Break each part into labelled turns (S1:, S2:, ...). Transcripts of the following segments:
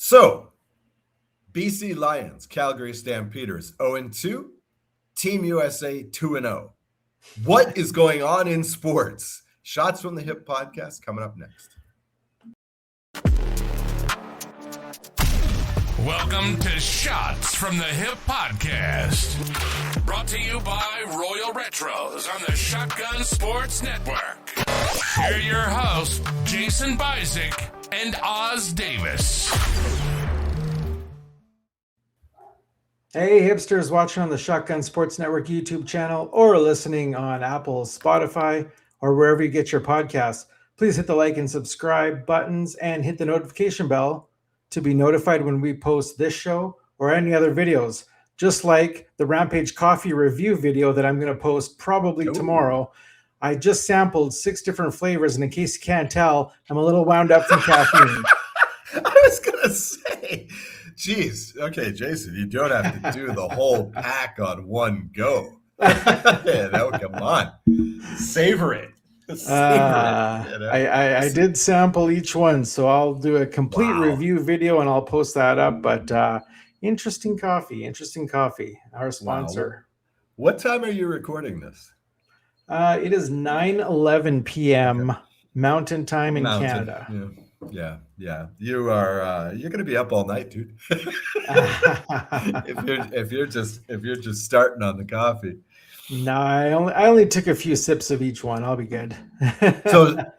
S1: So, BC Lions, Calgary Stampeders 0-2, Team USA 2-0. What is going on in sports? Shots from the Hip podcast coming up next.
S2: Welcome to Shots from the Hip podcast. Brought to you by Royal Retros on the Shotgun Sports Network. Here are your hosts, Jason Bizik and Oz Davis.
S3: Hey, hipsters watching on the Shotgun Sports Network YouTube channel or listening on Apple, Spotify, or wherever you get your podcasts. Please hit the like and subscribe buttons and hit the notification bell to be notified when we post this show or any other videos. Just like the Rampage Coffee review video that I'm going to post probably tomorrow. I just sampled 6 different flavors, and in case you can't tell, I'm a little wound up from caffeine.
S1: I was going to say, geez, okay, Jason, you don't have to do the whole pack on one go. Come on. Savor it.
S3: I did sample each one, so I'll do a complete review video and I'll post that up. But interesting coffee, our sponsor.
S1: Wow. What time are you recording this?
S3: It is 9:11 p.m. Mountain time in Canada.
S1: Yeah. You are you're gonna be up all night, dude. if you're just starting on the coffee.
S3: No, I only took a few sips of each one. I'll be good.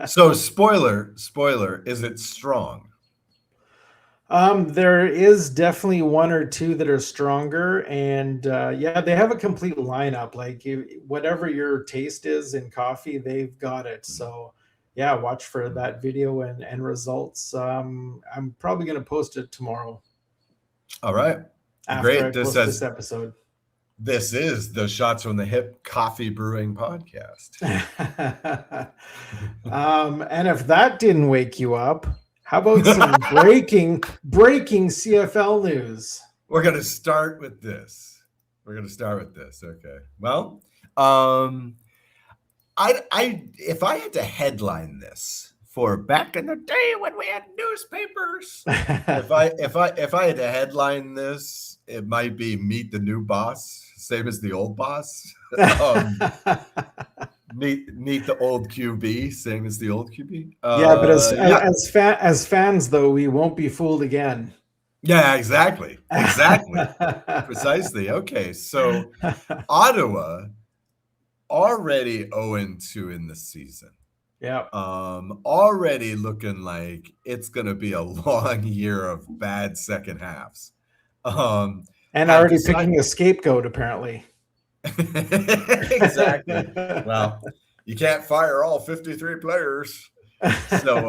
S1: so spoiler, is it strong?
S3: There is definitely one or two that are stronger, and they have a complete lineup. Like whatever your taste is in coffee, they've got it. So yeah, watch for that video and results. I'm probably going to post it tomorrow.
S1: All right,
S3: after
S1: great.
S3: I post this episode.
S1: This is the Shots from the Hip Coffee Brewing Podcast.
S3: And if that didn't wake you up, how about some breaking CFL news?
S1: We're going to start with this. Okay. Well, if I had to headline this for back in the day when we had newspapers, if I had to headline this, it might be Meet the New Boss, same as the old boss. Meet the old QB, same as the old QB.
S3: But as fans, though, we won't be fooled again.
S1: Yeah, exactly. Precisely. Okay, so Ottawa already 0-2 in the season.
S3: Yeah.
S1: Already looking like it's going to be a long year of bad second halves.
S3: And already picking a scapegoat, apparently.
S1: Exactly. Well, you can't fire all 53 players. So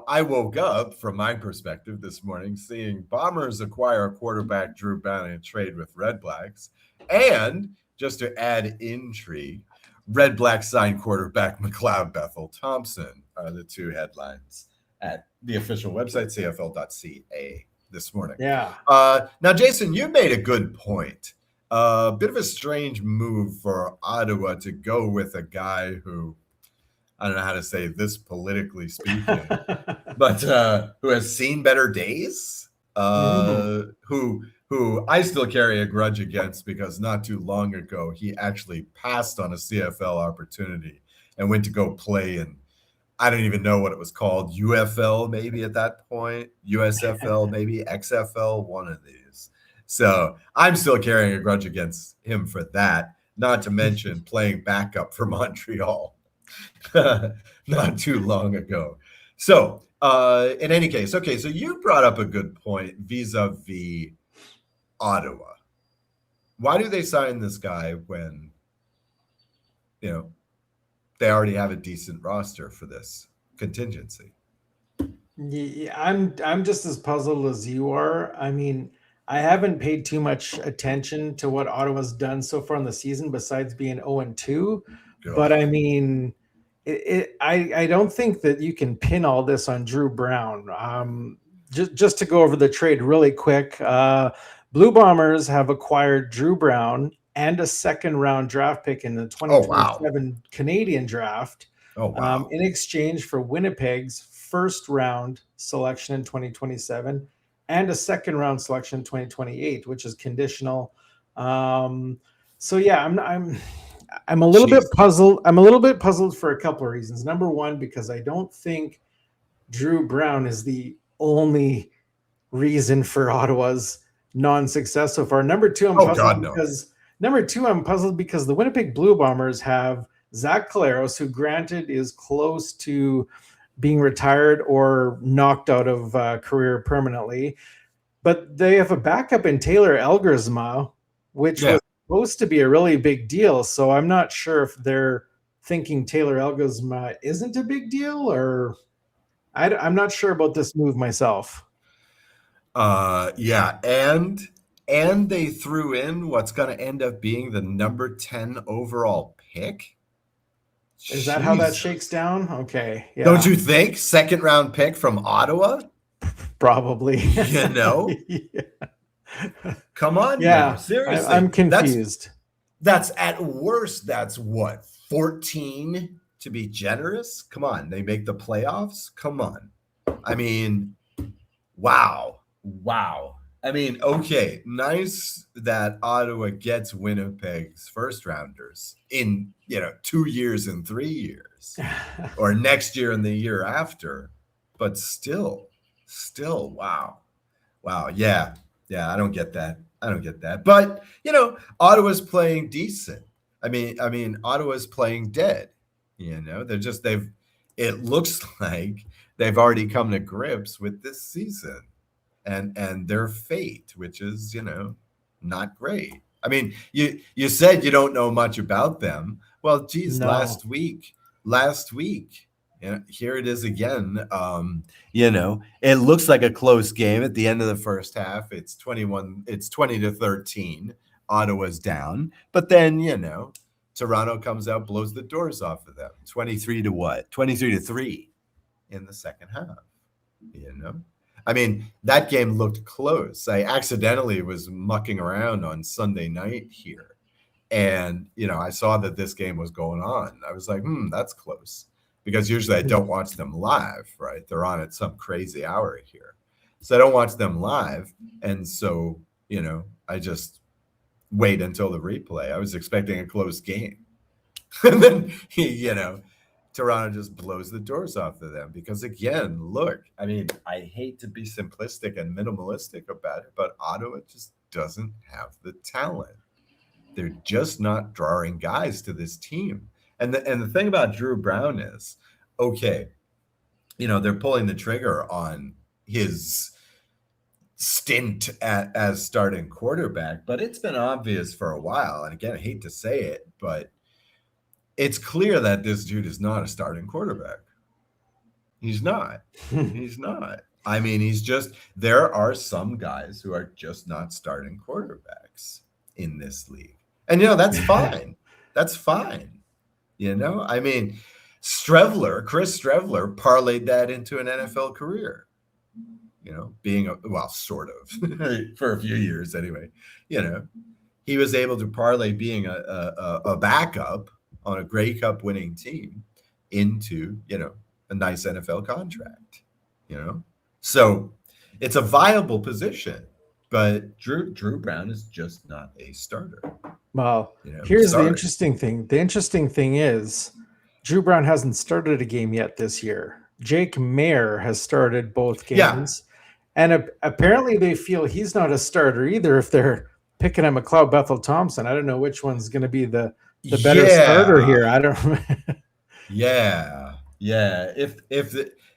S1: I woke up from my perspective this morning seeing Bombers acquire quarterback Drew Brown in a trade with Red Blacks. And just to add intrigue, Red Blacks signed quarterback McLeod Bethel Thompson are the two headlines at the official website, cfl.ca. this morning.
S3: Yeah.
S1: Now, Jason, you made a good point. A bit of a strange move for Ottawa to go with a guy who, I don't know how to say this politically speaking, but who has seen better days, who I still carry a grudge against because not too long ago, he actually passed on a CFL opportunity and went to go play in, I don't even know what it was called, UFL maybe at that point, USFL maybe, XFL, one of these. So I'm still carrying a grudge against him for that, not to mention playing backup for Montreal not too long ago. So in any case, okay, so you brought up a good point vis-a-vis Ottawa. Why do they sign this guy when, they already have a decent roster for this contingency?
S3: Yeah, I'm just as puzzled as you are. I mean, I haven't paid too much attention to what Ottawa's done so far in the season besides being 0-2. But I mean, I don't think that you can pin all this on Drew Brown. Just to go over the trade really quick, Blue Bombers have acquired Drew Brown and a second-round draft pick in the 2027 Canadian draft in exchange for Winnipeg's first round selection in 2027 and a second round selection in 2028, which is conditional. So yeah, I'm a little bit
S1: Jeez.
S3: puzzled. I'm a little bit puzzled for a couple of reasons. Number one, because I don't think Drew Brown is the only reason for Ottawa's non-success so far. Number two, I'm
S1: Oh
S3: puzzled
S1: God, no.
S3: because the Winnipeg Blue Bombers have Zach Collaros, who granted is close to being retired or knocked out of career permanently, but they have a backup in Taylor Elgersma, which was supposed to be a really big deal. So I'm not sure if they're thinking Taylor Elgersma isn't a big deal, or I'm not sure about this move myself.
S1: Yeah, and they threw in what's going to end up being the number 10 overall pick.
S3: Is that how that
S1: Jesus.
S3: shakes down? Okay. Yeah.
S1: Don't you think? Second round pick from Ottawa?
S3: Probably.
S1: You know?
S3: Yeah.
S1: Come on
S3: Yeah.
S1: now. Seriously.
S3: I'm confused.
S1: That's at worst, that's what, 14 to be generous? Come on. They make the playoffs? Come on. I mean, wow. I mean, okay, nice that Ottawa gets Winnipeg's first rounders in, 2 years and 3 years, or next year and the year after. But still, wow. Yeah, I don't get that. But, Ottawa's playing decent. I mean, Ottawa's playing dead. It looks like they've already come to grips with this season and their fate, which is, not great. I mean, you said you don't know much about them. Well, geez,
S3: No.
S1: last week, here it is again. It looks like a close game at the end of the first half. It's 20-13. Ottawa's down, but then, Toronto comes out, blows the doors off of them. 23-3 in the second half. I mean, that game looked close. I accidentally was mucking around on Sunday night here, and I saw that this game was going on. I was like, that's close, because usually I don't watch them live, right? They're on at some crazy hour here, so I don't watch them live, and so I just wait until the replay. I was expecting a close game, and then Toronto just blows the doors off of them because, again, look, I mean, I hate to be simplistic and minimalistic about it, but Ottawa just doesn't have the talent. They're just not drawing guys to this team. And the thing about Drew Brown is, okay, they're pulling the trigger on his stint as starting quarterback, but it's been obvious for a while. And again, I hate to say it, but it's clear that this dude is not a starting quarterback. He's not. I mean, there are some guys who are just not starting quarterbacks in this league. And, that's fine. That's fine. I mean, Chris Strevler parlayed that into an NFL career, being sort of for a few years anyway. He was able to parlay being a backup on a Grey Cup winning team into, a nice NFL contract, So it's a viable position, but Drew Brown is just not a starter.
S3: Well, here's the interesting thing. The interesting thing is Drew Brown hasn't started a game yet this year. Jake Mayer has started both games. Yeah. And apparently they feel he's not a starter either if they're picking at McLeod Bethel Thompson. I don't know which one's going to be the better starter here. I don't.
S1: Yeah.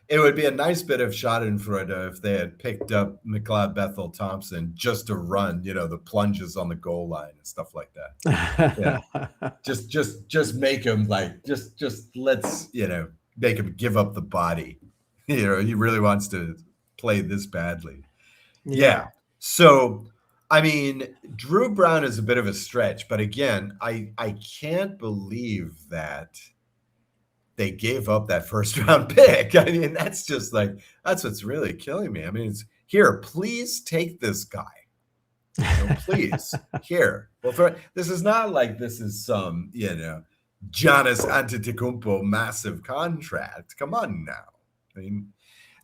S1: It would be a nice bit of Schadenfreude if they had picked up McLeod Bethel Thompson just to run, the plunges on the goal line and stuff like that. Yeah. just make him let's make him give up the body. He really wants to play this badly. Yeah. So. I mean, Drew Brown is a bit of a stretch, but again, I can't believe that they gave up that first round pick. I mean, that's what's really killing me. I mean, it's here, please take this guy. Please, here. Well, this is not like this is some, Giannis Antetokounmpo massive contract. Come on now. I mean,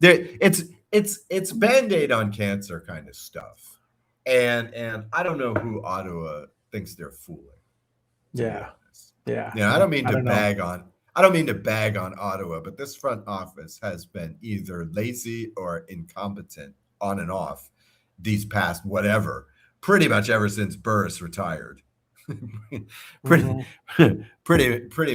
S1: It's Band-Aid on cancer kind of stuff. And I don't know who Ottawa thinks they're fooling, to be honest.
S3: Yeah.
S1: I don't mean
S3: I
S1: to
S3: don't know.
S1: bag on Ottawa, but this front office has been either lazy or incompetent on and off these past pretty much ever since Burris retired. pretty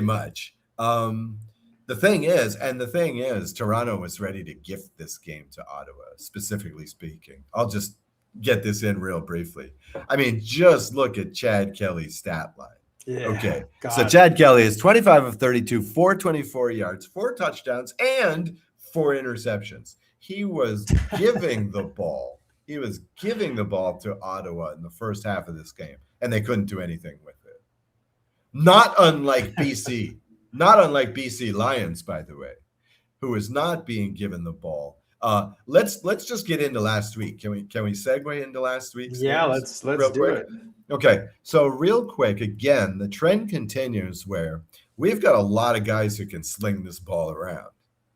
S1: much. The thing is, Toronto was ready to gift this game to Ottawa, specifically speaking. I'll just get this in real briefly. I mean, just look at Chad Kelly's stat line.
S3: Yeah,
S1: okay.
S3: God.
S1: So Chad Kelly is 25 of 32, 424 yards, 4 touchdowns, and 4 interceptions. He was giving the ball. He was giving the ball to Ottawa in the first half of this game, and they couldn't do anything with it. Not unlike BC. Not unlike BC Lions, by the way, who is not being given the ball. Let's just get into last week. Can we segue into last week's?
S3: Yeah,
S1: games
S3: let's do
S1: quick?
S3: it.
S1: Okay, so real quick, again, the trend continues where we've got a lot of guys who can sling this ball around.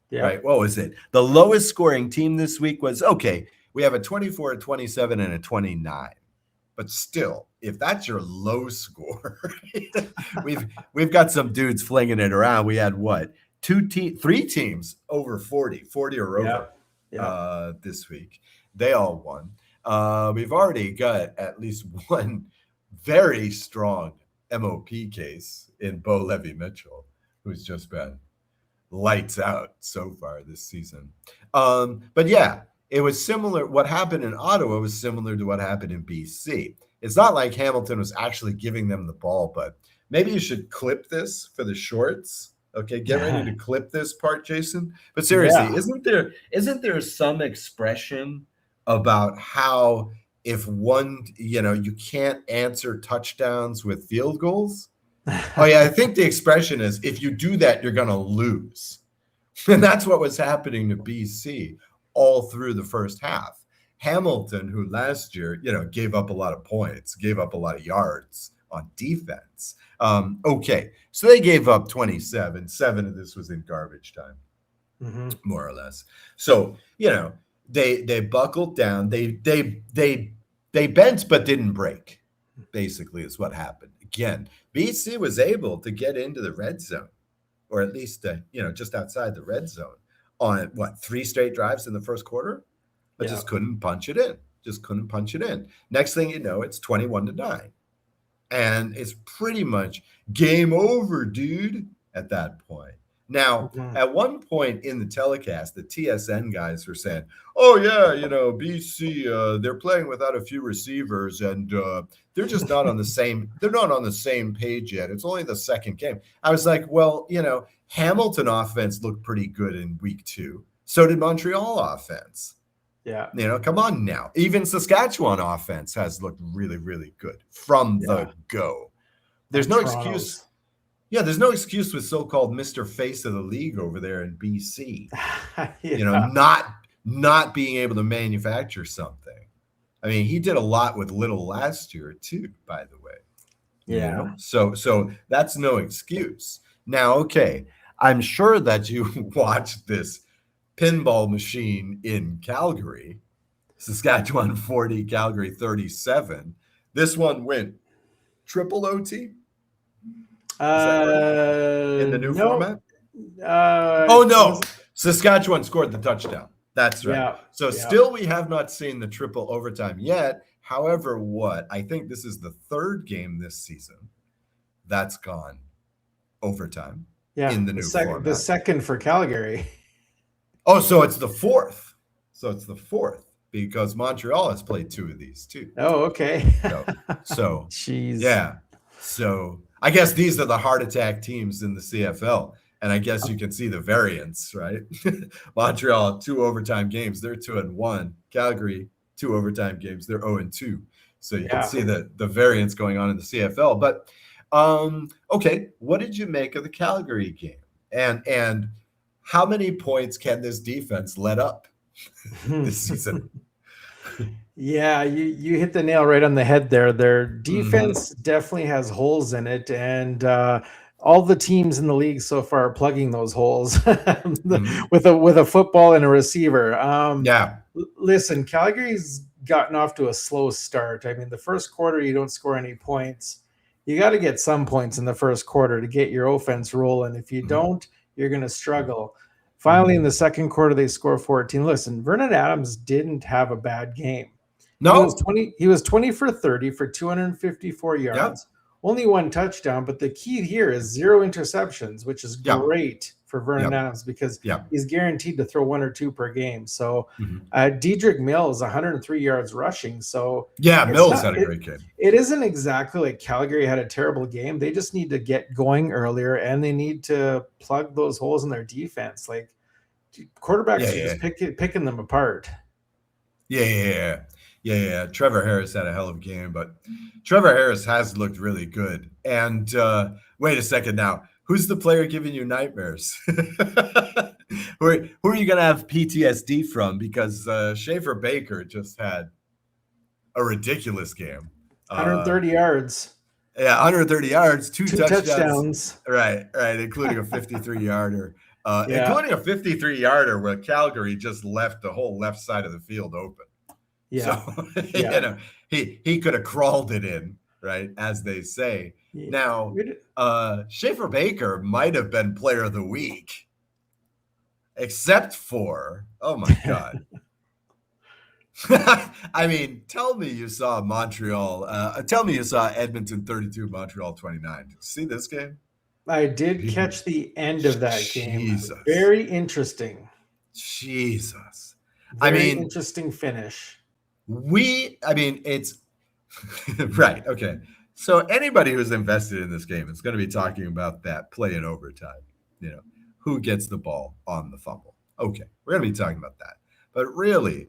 S3: Yeah.
S1: Right? What was it? The lowest scoring team this week was, okay, we have a 24, a 27, and a 29. But still, if that's your low score, we've got some dudes flinging it around. We had what? 3 teams over 40 or over this week. They all won. We've already got at least one very strong MOP case in Bo Levy-Mitchell, who's just been lights out so far this season. But yeah, it was similar. What happened in Ottawa was similar to what happened in BC. It's not like Hamilton was actually giving them the ball, but maybe you should clip this for the shorts. Okay, get ready to clip this part, Jason. But seriously, isn't there some expression about how if you can't answer touchdowns with field goals? Oh yeah, I think the expression is if you do that, you're gonna lose. And that's what was happening to BC all through the first half. Hamilton, who last year, gave up a lot of points, gave up a lot of yards on defense. Okay, so they gave up 27. 7 of this was in garbage time, more or less. So, they buckled down. They bent but didn't break, basically, is what happened. Again, BC was able to get into the red zone, or at least, just outside the red zone on, 3 straight drives in the first quarter? But just couldn't punch it in. Next thing you know, it's 21-9. And it's pretty much game over, dude, at that point. Now, at one point in the telecast, the TSN guys were saying, oh, yeah, BC, they're playing without a few receivers, and they're just not on the same. They're not on the same page yet. It's only the second game. I was like, well, Hamilton offense looked pretty good in week 2. So did Montreal offense.
S3: Yeah.
S1: Come on now. Even Saskatchewan offense has looked really, really good from the go. There's no excuse. Yeah, there's no excuse with so-called Mr. Face of the League over there in BC. Not being able to manufacture something. I mean, he did a lot with little last year too, by the way.
S3: Yeah.
S1: So that's no excuse. Now, okay, I'm sure that you watched this pinball machine in Calgary. Saskatchewan 40, Calgary 37. This one went triple OT. In the new format? No. Saskatchewan scored the touchdown. That's right.
S3: Yeah,
S1: still we have not seen the triple overtime yet. However, I think this is the 3rd game this season that's gone overtime in the new format.
S3: The second for Calgary.
S1: Oh, so it's the 4th. Because Montreal has played 2 of these too.
S3: Oh, okay.
S1: So
S3: jeez.
S1: Yeah. So I guess these are the heart attack teams in the CFL. And I guess you can see the variance, right? Montreal, 2 overtime games, they're 2-1. Calgary, 2 overtime games, they're 0-2. So you can see the variance going on in the CFL. But okay, what did you make of the Calgary game? And how many points can this defense let up this season?
S3: Yeah, you hit the nail right on the head there. Their defense definitely has holes in it, and all the teams in the league so far are plugging those holes
S1: Mhm.
S3: with a football and a receiver.
S1: Yeah.
S3: Listen, Calgary's gotten off to a slow start. I mean, the first quarter you don't score any points. You got to get some points in the first quarter to get your offense rolling. If you
S1: Mhm.
S3: don't, you're going to struggle. Finally, in
S1: Mhm.
S3: the second quarter, they score 14. Listen, Vernon Adams didn't have a bad game.
S1: No.
S3: He was 20 for 30 for 254
S1: Yeah.
S3: yards, only one touchdown, but the key here is 0 interceptions, which is
S1: Yeah.
S3: great for Vernon
S1: Yeah.
S3: Adams because
S1: Yeah.
S3: he's guaranteed to throw 1 or 2 per game. So
S1: Mhm.
S3: Diedrich Mills 103 yards rushing. So
S1: Yeah.
S3: it's
S1: Mills
S3: not
S1: had a great game.
S3: it isn't exactly like Calgary had a terrible game. They just need to get going earlier and they need to plug those holes in their defense. Like quarterbacks
S1: Yeah.
S3: are
S1: Yeah.
S3: just picking them apart.
S1: Yeah. Trevor Harris had a hell of a game, but Trevor Harris has looked really good. And wait a second now. Who's the player giving you nightmares? who are you going to have PTSD from? Because Schaefer Baker just had a ridiculous game.
S3: 130 yards.
S1: Yeah, 130 yards, 2
S3: 2
S1: touchdowns.
S3: touchdowns.
S1: Right, including a 53-yarder.
S3: Yeah.
S1: Including a 53-yarder where Calgary just left the whole left side of the field open.
S3: Yeah.
S1: So,
S3: Yeah.
S1: he could have crawled it in, right, as they say.
S3: Yeah.
S1: Now, Schaefer Baker might have been player of the week, except for, oh my God. I mean, tell me you saw Montreal. Tell me you saw Edmonton 32, Montreal 29. Did you see this game?
S3: I did catch the end of that game.
S1: Jesus.
S3: Very interesting.
S1: Jesus.
S3: Very interesting finish.
S1: It's right. Okay. So anybody who's invested in this game is going to be talking about that play in overtime. Who gets the ball on the fumble? Okay. We're going to be talking about that. But really,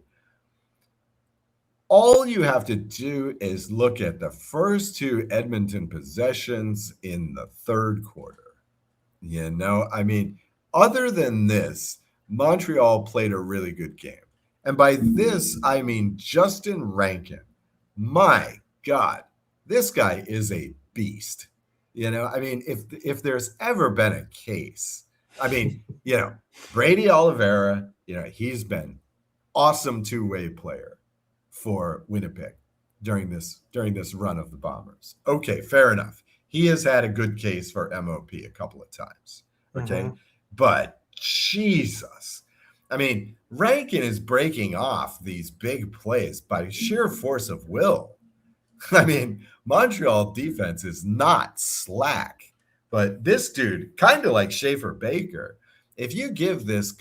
S1: all you have to do is look at the first 2 Edmonton possessions in the third quarter. Other than this, Montreal played a really good game. And by this, I mean Justin Rankin. My God, this guy is a beast. If there's ever been a case, Brady Oliveira, he's been awesome two-way player for Winnipeg during this run of the Bombers. Okay, fair enough. He has had a good case for MOP a couple of times. Okay, but Jesus, Rankin is breaking off these big plays by sheer force of will. Montreal defense is not slack, but this dude, kind of like Schaefer Baker, if this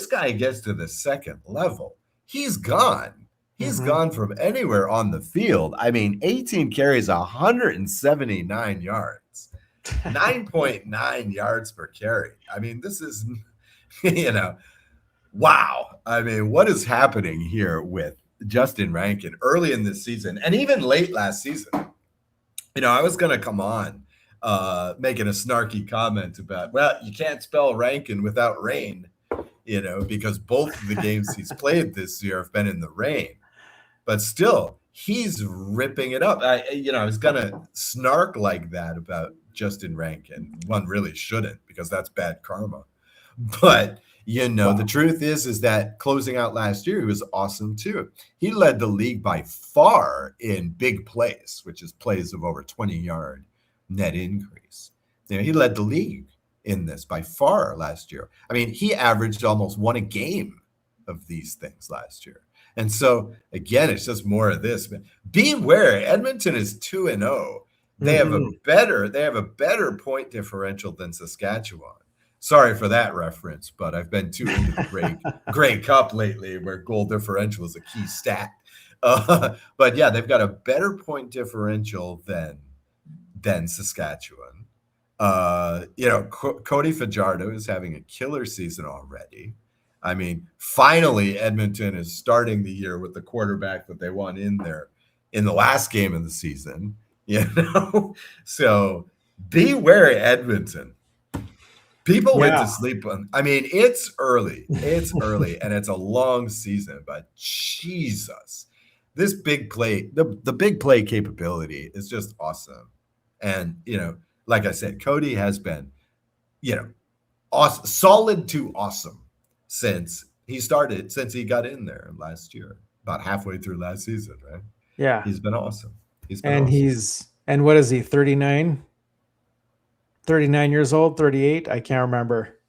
S1: guy gets to the second level, he's gone. He's gone from anywhere on the field. 18 carries, 179 yards, 9.9 yards per carry. This is, wow. What is happening here with Justin Rankin early in this season and even late last season? I was going to come on making a snarky comment about, well, you can't spell Rankin without rain, because both of the games he's played this year have been in the rain. But still, he's ripping it up. I was going to snark like that about Justin Rankin. One really shouldn't, because that's bad karma. But, the truth is that closing out last year, he was awesome too. He led the league by far in big plays, which is plays of over 20-yard net increase. He led the league in this by far last year. He averaged almost 1 a game of these things last year. And so, again, it's just more of this. But beware, Edmonton is 2-0. They have a better point differential than Saskatchewan. Sorry for that reference, but I've been too into the Grey Cup lately, where goal differential is a key stat. But yeah, they've got a better point differential than Saskatchewan. Cody Fajardo is having a killer season already. Finally, Edmonton is starting the year with the quarterback that they want in there in the last game of the season. So beware, Edmonton. People went to sleep on. It's early. It's early, and it's a long season. But Jesus, this big play, the big play capability is just awesome. And like I said, Cody has been, awesome, solid to awesome since he got in there last year, about halfway through last season, right?
S3: Yeah.
S1: He's been awesome.
S3: And what is he, 39? 39 years old, 38? I can't remember.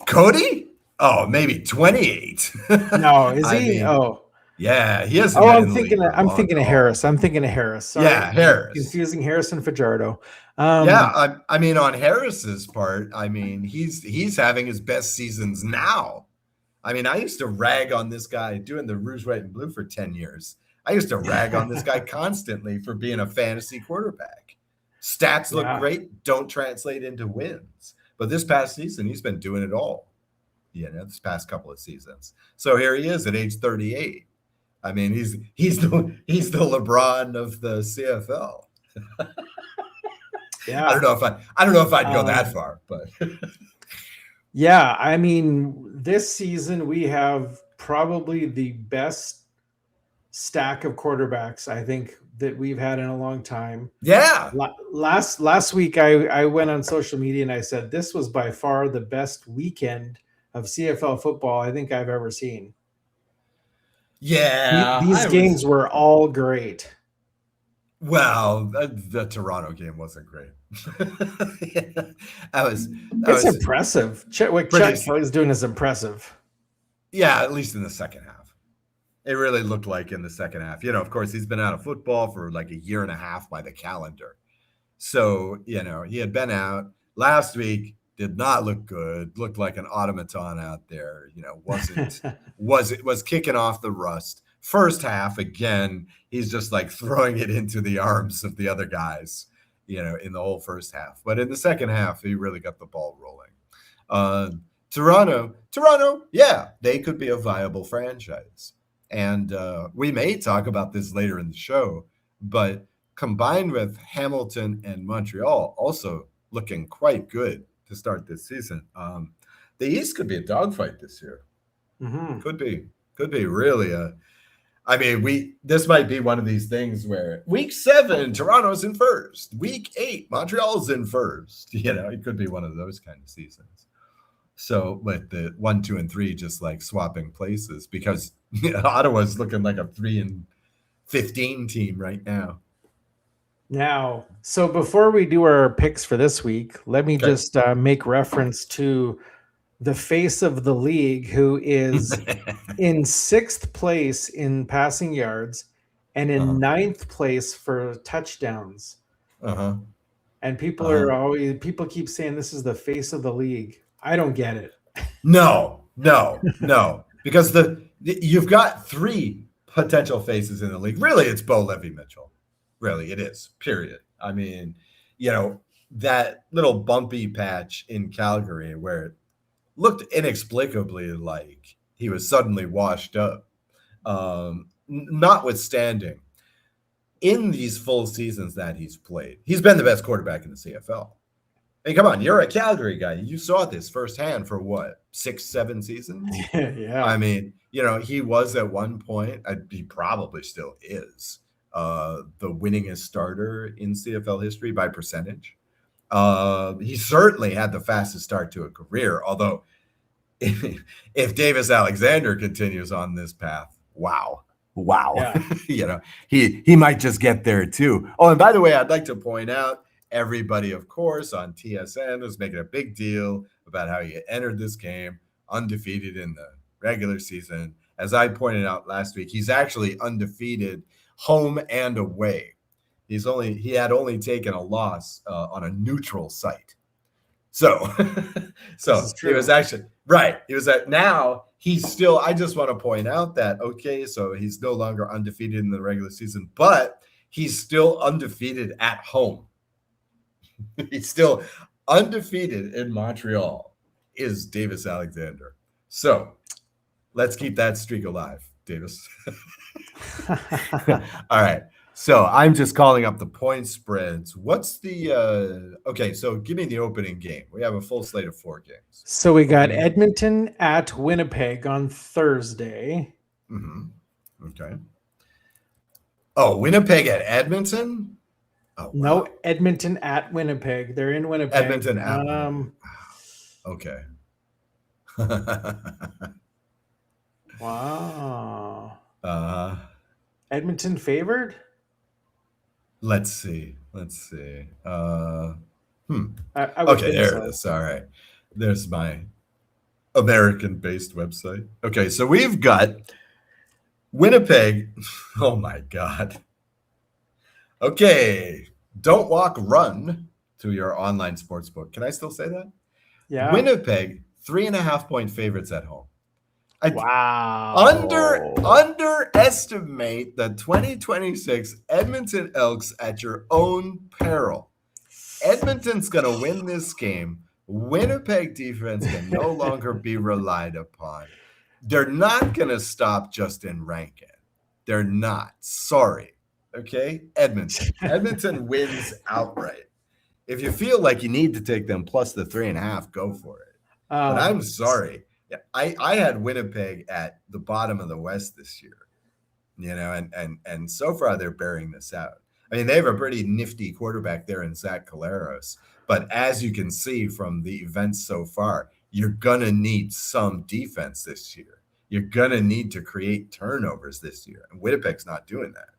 S1: Cody? Oh, maybe 28.
S3: No, is
S1: I
S3: he?
S1: mean,
S3: oh,
S1: yeah, he hasn't been in the league for
S3: I'm
S1: long
S3: thinking
S1: at
S3: of
S1: all.
S3: Harris. I'm thinking of Harris. Sorry.
S1: Yeah, Harris.
S3: Confusing Harrison Fajardo.
S1: Yeah, I mean, on Harris's part, I mean, he's having his best seasons now. I mean, I used to rag on this guy doing the Rouge, White, and Blue for 10 years. I used to rag on this guy constantly for being a fantasy quarterback. Stats look great, don't translate into wins. But this past season, he's been doing it all, this past couple of seasons. So here he is at age 38. I mean, he's the LeBron of the CFL.
S3: Yeah.
S1: I don't know if I'd go that far, but
S3: yeah, I mean, this season we have probably the best stack of quarterbacks I think that we've had in a long time.
S1: Yeah.
S3: Last week I went on social media and I said this was by far the best weekend of CFL football I think I've ever seen.
S1: Yeah.
S3: These games were all great.
S1: Well, the Toronto game wasn't great.
S3: It's impressive. What Chuck Kelly's doing is impressive.
S1: Yeah, at least in the second half. It really looked like in the second half. Of course, he's been out of football for like a year and a half by the calendar. So, he had been out last week, did not look good, looked like an automaton out there, was kicking off the rust. First half, again, he's just like throwing it into the arms of the other guys, in the whole first half. But in the second half, he really got the ball rolling. Toronto, yeah, they could be a viable franchise. And we may talk about this later in the show, but combined with Hamilton and Montreal also looking quite good to start this season, the East could be a dogfight this year.
S3: Mm-hmm.
S1: Could be really this might be one of these things where week 7, Toronto's in first. Week 8, Montreal's in first. It could be one of those kind of seasons. So with the 1, 2, and 3 just like swapping places because Ottawa's looking like a 3-15 team right now.
S3: Now, so before we do our picks for this week, let me just make reference to the face of the league, who is in 6th place in passing yards and in 9th place for touchdowns. And people keep saying this is the face of the league. I don't get it.
S1: No, because you've got 3 potential faces in the league. Really, it's Bo Levi-Mitchell. Really, it is. Period. I mean, that little bumpy patch in Calgary where it looked inexplicably like he was suddenly washed up. Notwithstanding, in these full seasons that he's played, he's been the best quarterback in the CFL. Hey, come on, you're a Calgary guy. You saw this firsthand for what, 6-7 seasons?
S3: Yeah.
S1: I mean, he was at one point, he probably still is, the winningest starter in CFL history by percentage. He certainly had the fastest start to a career, although if Davis Alexander continues on this path, wow.
S3: Yeah.
S1: He might just get there too. Oh, and by the way, I'd like to point out, everybody, of course, on TSN was making a big deal about how he entered this game undefeated in the regular season. As I pointed out last week, he's actually undefeated home and away. He had only taken a loss on a neutral site. So he was actually right. He was now he's still, I just want to point out that, okay, so he's no longer undefeated in the regular season, but he's still undefeated at home. He's still undefeated in Montreal, is Davis Alexander. So let's keep that streak alive, Davis. All right. So I'm just calling up the point spreads. What's the okay, so give me the opening game. We have a full slate of 4 games.
S3: So we got Edmonton at Winnipeg on Thursday.
S1: Mm-hmm. Okay. Oh, Winnipeg at Edmonton? Oh, wow.
S3: No, Edmonton at Winnipeg. They're in Winnipeg.
S1: Edmonton at Winnipeg. Okay.
S3: Wow.
S1: uh,
S3: Edmonton favored?
S1: let's see. I would
S3: think
S1: Okay, there
S3: so.
S1: it is. All right. There's my American-based website. Okay, so we've got Winnipeg. Oh my God. Okay. Don't walk, run to your online sports book. Can I still say that?
S3: Yeah.
S1: Winnipeg, 3.5-point favorites at home.
S3: Wow.
S1: Underestimate the 2026 Edmonton Elks at your own peril. Edmonton's going to win this game. Winnipeg defense can no longer be relied upon. They're not going to stop Justin Rankin. They're not. Sorry. Okay? Edmonton wins outright. If you feel like you need to take them plus the 3.5, go for it. But I'm sorry. I had Winnipeg at the bottom of the West this year, and so far they're bearing this out. I mean, they have a pretty nifty quarterback there in Zach Collaros, but as you can see from the events so far, you're gonna need some defense this year. You're gonna need to create turnovers this year, and Winnipeg's not doing that.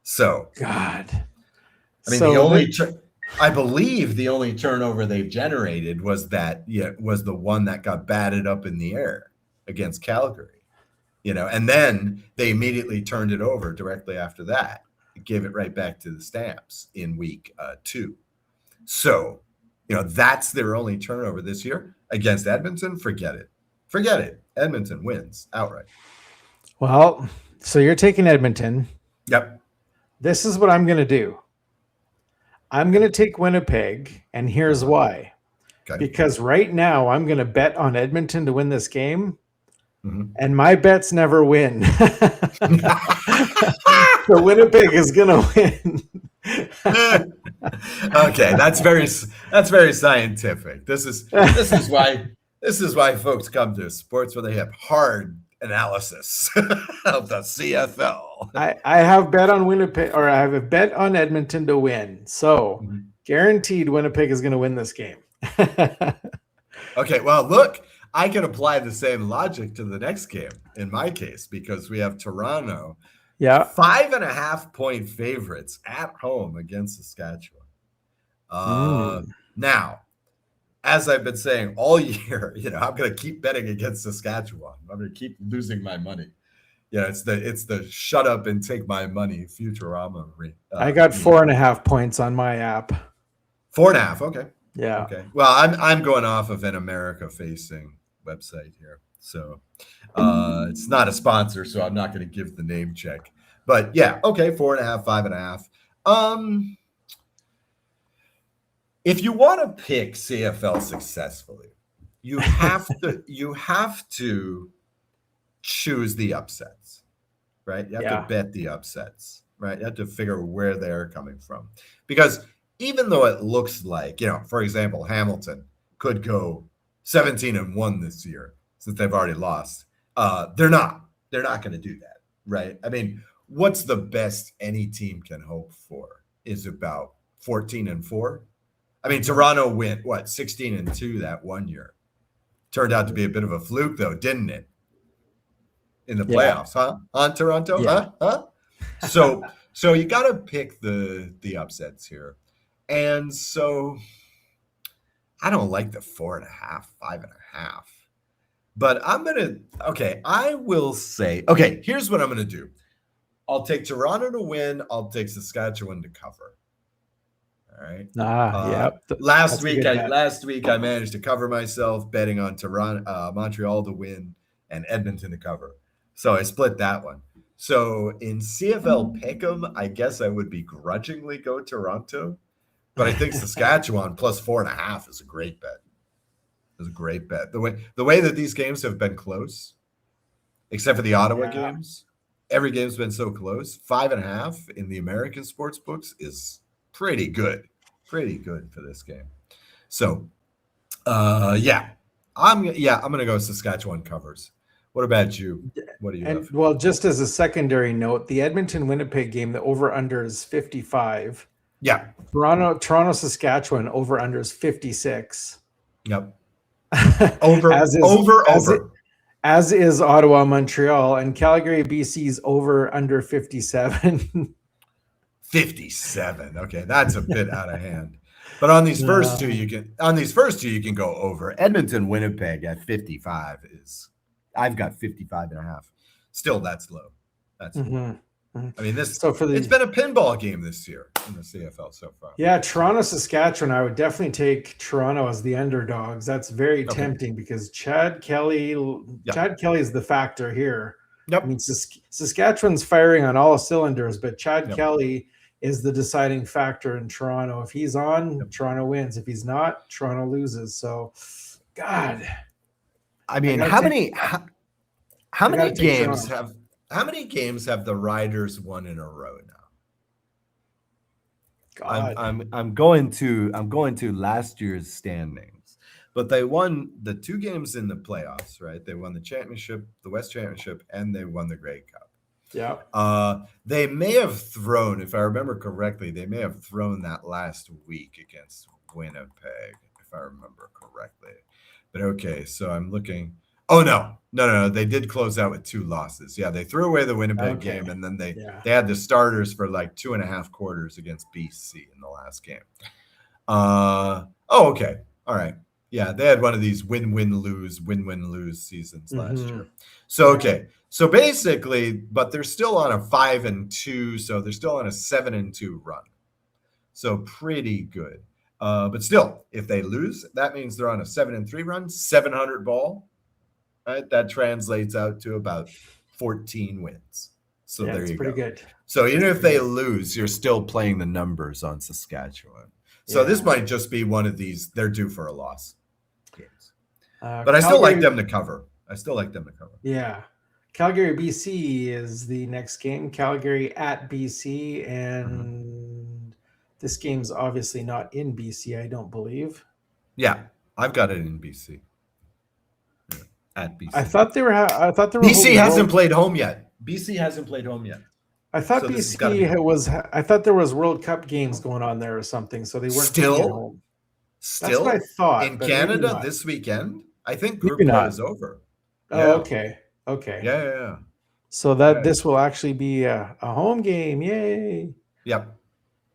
S1: So,
S3: God,
S1: I mean, I believe the only turnover they've generated was the one that got batted up in the air against Calgary, and then they immediately turned it over directly after that. Gave it right back to the Stamps in week 2. So, that's their only turnover this year against Edmonton. Forget it. Edmonton wins outright.
S3: Well, so you're taking Edmonton.
S1: Yep.
S3: This is what I'm going to do. I'm going to take Winnipeg, and here's why. Okay. Because right now I'm going to bet on Edmonton to win this game, and my bets never win. So Winnipeg is going to win.
S1: Okay, that's very scientific. This is why folks come to sports where they have hard analysis of the CFL.
S3: I have bet on Winnipeg, or I have a bet on Edmonton to win. So guaranteed Winnipeg is going to win this game.
S1: Okay, well, look, I can apply the same logic to the next game in my case, because we have Toronto.
S3: Yeah.
S1: 5.5-point favorites at home against Saskatchewan. Now, as I've been saying all year, I'm going to keep betting against Saskatchewan. I'm going to keep losing my money. It's the shut up and take my money Futurama.
S3: I got 4.5 points on my app.
S1: 4.5. Okay.
S3: Yeah.
S1: Okay. Well, I'm going off of an America-facing website here, so it's not a sponsor, so I'm not going to give the name check. But yeah, okay, 4.5, 5.5. If you want to pick CFL successfully, you have to choose the upsets, right? You have to bet the upsets, right? You have to figure where they're coming from, because even though it looks like, for example, Hamilton could go 17-1 this year since they've already lost, they're not going to do that, right? I mean, what's the best any team can hope for is about 14-4. I mean, Toronto went 16-2 that one year. Turned out to be a bit of a fluke, though, didn't it? In the playoffs, huh? On Toronto, huh? So you got to pick the upsets here, and so I don't like the 4.5, 5.5, but I will say, okay, here's what I'm gonna do. I'll take Toronto to win. I'll take Saskatchewan to cover. All right. Last week I managed to cover myself betting on Montreal to win and Edmonton to cover. So I split that one. So in CFL Pick'em, I guess I would begrudgingly go Toronto, but I think Saskatchewan plus 4.5 is a great bet. It's a great bet. The way that these games have been close, except for the Ottawa games, every game's been so close. 5.5 in the American sports books is pretty good for this game. So, I'm gonna go Saskatchewan covers. What about you? What do you have?
S3: Well, just as a secondary note, the Edmonton Winnipeg game, the over under is 55.
S1: Yeah.
S3: Toronto, Saskatchewan over under is 56.
S1: Yep. Over.
S3: As is Ottawa, Montreal, and Calgary, BC's over under 57.
S1: 57. Okay, that's a bit out of hand. But on these first two, you can go over. Edmonton, Winnipeg at 55 is. I've got 55 and a half. Still, that's low. That's low. I mean, it's been a pinball game this year in the CFL so far.
S3: Yeah, Toronto, Saskatchewan. I would definitely take Toronto as the underdogs. That's very tempting because Chad Kelly is the factor here.
S1: Yep.
S3: I mean, Saskatchewan's firing on all cylinders, but Chad Kelly is the deciding factor in Toronto. If he's on, Toronto wins. If he's not, Toronto loses. So, God.
S1: I mean, how many games have the Riders won in a row now?
S3: God.
S1: I'm going to last year's standings, but they won the 2 games in the playoffs, right? They won the championship, the West Championship, and they won the Grey Cup.
S3: Yeah.
S1: They may have thrown, if I remember correctly, that last week against Winnipeg, if I remember correctly. But okay, so I'm looking. Oh no. They did close out with 2 losses. Yeah, they threw away the Winnipeg game, and then they had the starters for like 2.5 quarters against BC in the last game. Okay. All right. Yeah, they had one of these win-win-lose seasons last year. So okay. So basically, but they're still on a 5-2, so they're still on a 7-2 run. So pretty good. But still, if they lose, that means they're on a 7-3 run, 700 ball. Right? That translates out to about 14 wins. So there you go. Pretty good. So even if they lose, you're still playing the numbers on Saskatchewan. So this might just be one of these, they're due for a loss games. But I still like them to cover.
S3: Yeah. Calgary, BC is the next game. Calgary at BC, and this game's obviously not in BC, I don't believe.
S1: Yeah, I've got it in BC. At BC.
S3: I thought they were.
S1: BC hasn't played home yet.
S3: I thought BC was. I thought there was World Cup games going on there or something, so they weren't
S1: still
S3: home.
S1: That's what
S3: I thought.
S1: In Canada this weekend, I think group play is over.
S3: Oh, okay.
S1: Yeah.
S3: So this will actually be a home game. Yay!
S1: Yep.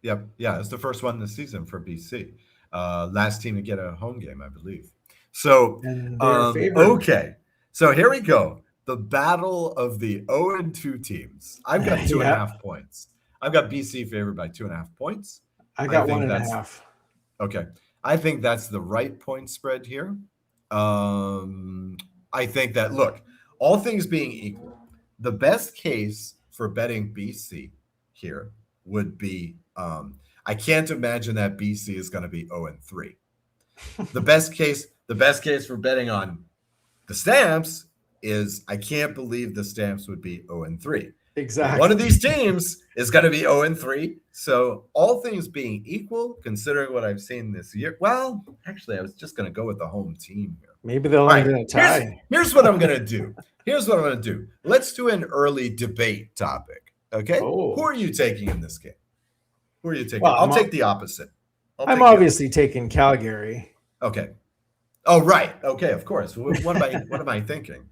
S1: Yeah, it's the first one this season for BC. Last team to get a home game, I believe. So, okay. So here we go. The battle of the 0-2 teams. I've got 2.5 points. I've got BC favored by 2.5 points.
S3: I got 1.5.
S1: Okay. I think that's the right point spread here. I think that, look, all things being equal, the best case for betting BC here would be, I can't imagine that BC is going to be 0-3. The best case for betting on the Stamps is I can't believe the Stamps would be 0-3.
S3: Exactly.
S1: One of these teams is going to be 0-3. So all things being equal, considering what I've seen this year, well, actually, I was just going to go with the home team here.
S3: Maybe they'll end in a tie.
S1: Here's what I'm going to do. Let's do an early debate topic. Okay.
S3: Oh.
S1: Who are you taking in this game? Well, I'll take the opposite.
S3: I'm obviously taking Calgary.
S1: Okay. Oh, right. Okay, of course. What am I thinking?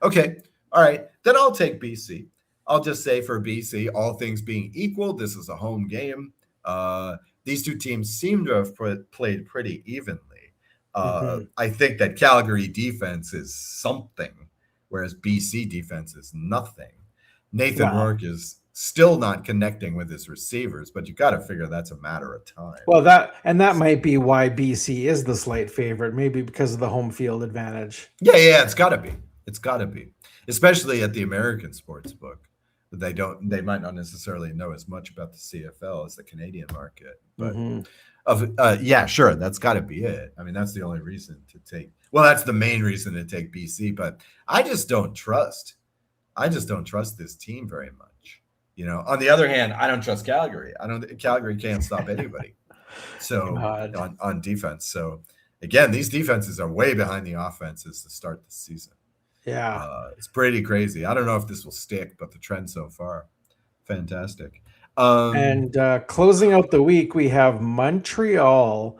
S1: Okay. All right. Then I'll take BC. I'll just say for BC, all things being equal, this is a home game. These two teams seem to have played pretty evenly. I think that Calgary defense is something, whereas BC defense is nothing. Nathan Rourke is still not connecting with his receivers, but you got to figure that's a matter of time.
S3: Well, that might be why BC is the slight favorite, maybe because of the home field advantage.
S1: Yeah, it's got to be, especially at the American sports book. They might not necessarily know as much about the CFL as the Canadian market, but sure, that's got to be it. I mean, that's the only reason to take. Well, that's the main reason to take BC, but I just don't trust this team very much. You know, on the other hand, I don't trust Calgary. Calgary can't stop anybody. So on defense. So again, these defenses are way behind the offenses to start the season.
S3: Yeah.
S1: It's pretty crazy. I don't know if this will stick, but the trend so far, fantastic.
S3: And closing out the week, we have Montreal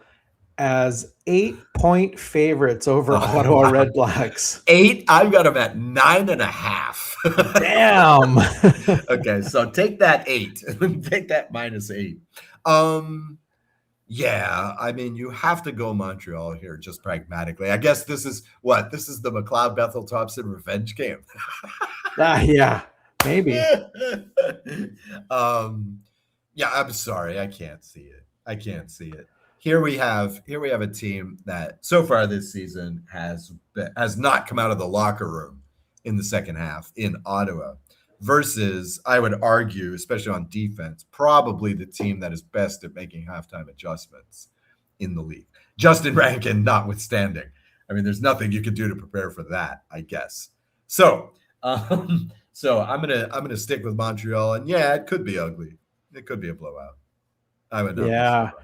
S3: as 8-point favorites over Ottawa Red Blacks.
S1: 8. I've got them at 9.5.
S3: Damn.
S1: Okay, so take that 8. Take that -8. Yeah, I mean, you have to go Montreal here just pragmatically. I guess this is what? This is the McLeod Bethel Thompson revenge game.
S3: Yeah, maybe.
S1: Yeah, I'm sorry. I can't see it. I can't see it. Here we have a team that so far this season has not come out of the locker room in the second half in Ottawa versus, I would argue, especially on defense, probably the team that is best at making halftime adjustments in the league. Justin Rankin notwithstanding. I mean, there's nothing you can do to prepare for that, I guess. So I'm gonna stick with Montreal, and yeah, it could be ugly. It could be a blowout. I would not be surprised.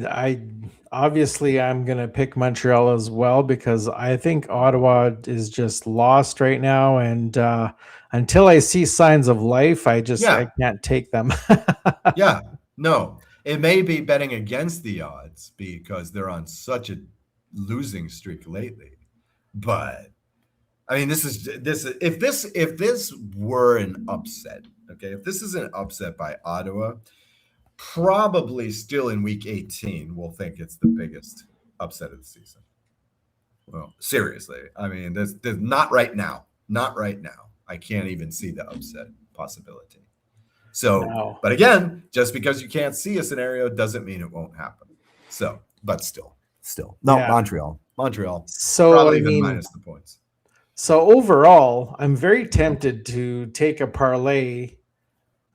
S3: I obviously I'm gonna pick Montreal as well because I think Ottawa is just lost right now, and until I see signs of life, I can't take them.
S1: Yeah, no, it may be betting against the odds because they're on such a losing streak lately, but I mean, if this were an upset, okay, if this is an upset by Ottawa, probably still in week 18, we'll think it's the biggest upset of the season. Well, seriously, I mean, there's not right now. Not right now. I can't even see the upset possibility. So,
S3: No.
S1: But again, just because you can't see a scenario doesn't mean it won't happen. So, but still. No, yeah. Montreal.
S3: So,
S1: probably even minus the points.
S3: So overall, I'm very tempted to take a parlay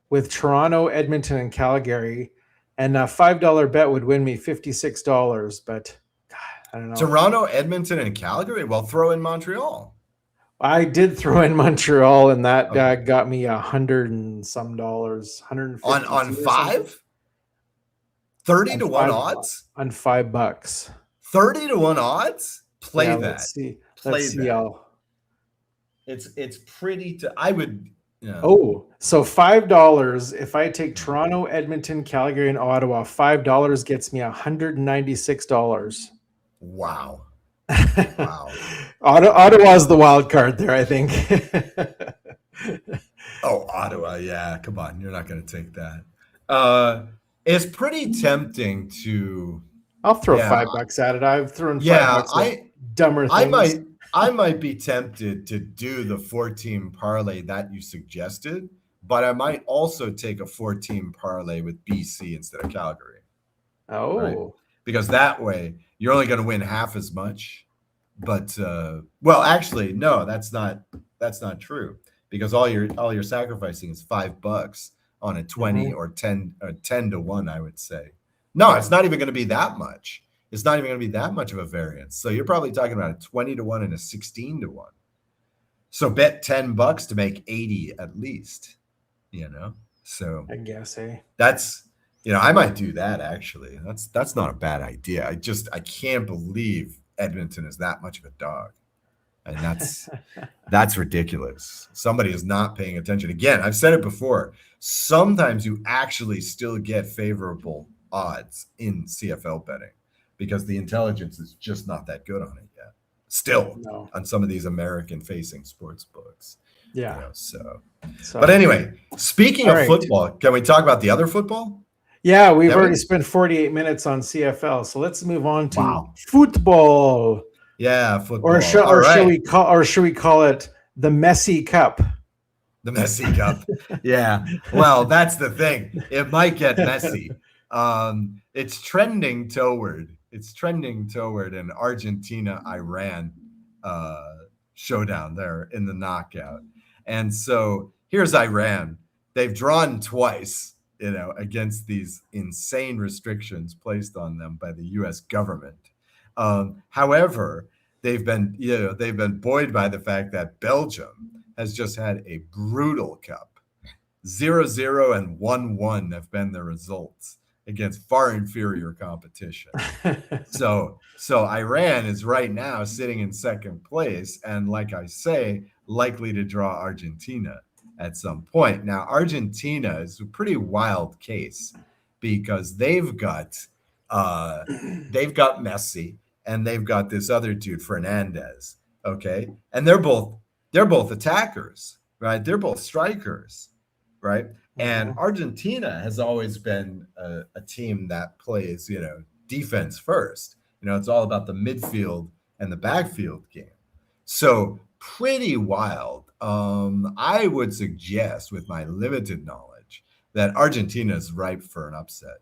S3: with Toronto, Edmonton, and Calgary, and a $5 bet would win me $56. But God, I don't know.
S1: Toronto, Edmonton, and Calgary. Well, throw in Montreal.
S3: I did throw in Montreal, and that got me $100 and some dollars, $150
S1: on 5. 30 to 1 odds
S3: on $5.
S1: 30 to 1 odds. Play that.
S3: Let's see. Let's see.
S1: It's pretty. I would.
S3: Oh, so $5. If I take Toronto, Edmonton, Calgary, and Ottawa, $5 gets me $196.
S1: Wow. Wow.
S3: Ottawa's the wild card there, I think.
S1: Oh, Ottawa. Yeah. Come on. You're not going to take that. It's pretty tempting to.
S3: I'll throw $5 at it. I've thrown $5 at dumber things.
S1: I might be tempted to do the 4-team parlay that you suggested, but I might also take a 4-team parlay with BC instead of Calgary.
S3: Oh,
S1: right? Because that way you're only going to win half as much. But well, actually, no, that's not true because all you're sacrificing is $5 on a 20 or 10 to 1, I would say. No, it's not even going to be that much. It's not even going to be that much of a variance. So you're probably talking about a 20 to 1 and a 16 to 1. So bet $10 to make 80 at least, So
S3: I guess,
S1: that's, I might do that actually. That's not a bad idea. I can't believe Edmonton is that much of a dog. And that's ridiculous. Somebody is not paying attention. Again, I've said it before. Sometimes you actually still get favorable odds in CFL betting, because the intelligence is just not that good on it yet. Still, on some of these American-facing sports books.
S3: Yeah.
S1: But anyway, speaking of football, can we talk about the other football?
S3: Yeah, we've already spent 48 minutes on CFL, so let's move on to football.
S1: Yeah, football.
S3: Or should we call it the Messy Cup?
S1: The Messy Cup. Yeah. Well, that's the thing. It might get messy. It's trending toward an Argentina-Iran showdown there in the knockout. And so here's Iran. They've drawn twice, against these insane restrictions placed on them by the U.S. government. However, they've been buoyed by the fact that Belgium has just had a brutal cup. 0-0 and 1-1 have been the results against far inferior competition. So Iran is right now sitting in second place, and like I say, likely to draw Argentina at some point. Now, Argentina is a pretty wild case because they've got Messi and they've got this other dude, Fernandez. Okay. And they're both attackers, right? They're both strikers, right? And Argentina has always been a team that plays, defense first. It's all about the midfield and the backfield game. So pretty wild. I would suggest, with my limited knowledge, that Argentina is ripe for an upset.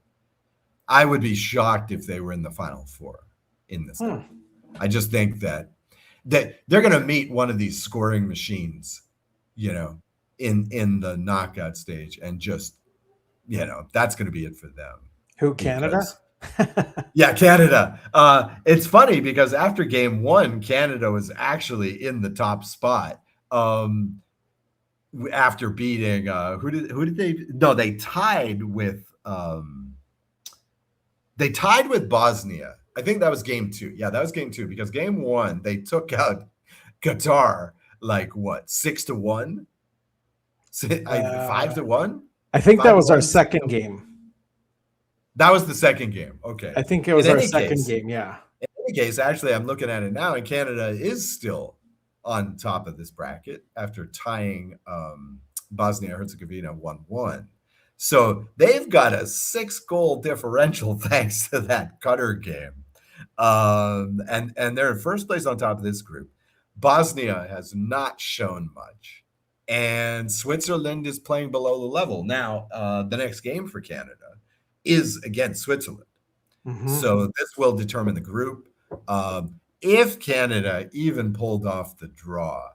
S1: I would be shocked if they were in the Final Four in this game. I just think that they're going to meet one of these scoring machines, in the knockout stage, and just, that's going to be it for them.
S3: Who, Canada?
S1: Yeah, Canada. It's funny because after game one, Canada was actually in the top spot. After beating they tied with Bosnia. I think that was game two. Yeah, that was game two, because game one they took out Qatar 6-1, 5-1.
S3: I think that was our second game.
S1: That was the second game. Okay.
S3: I think it was our second game, yeah.
S1: In any case, actually, I'm looking at it now, and Canada is still on top of this bracket after tying Bosnia-Herzegovina 1-1. So they've got a 6-goal differential thanks to that Qatar game. And they're in first place on top of this group. Bosnia has not shown much, and Switzerland is playing below the level. Now, the next game for Canada is against Switzerland. So this will determine the group. If Canada even pulled off the draw,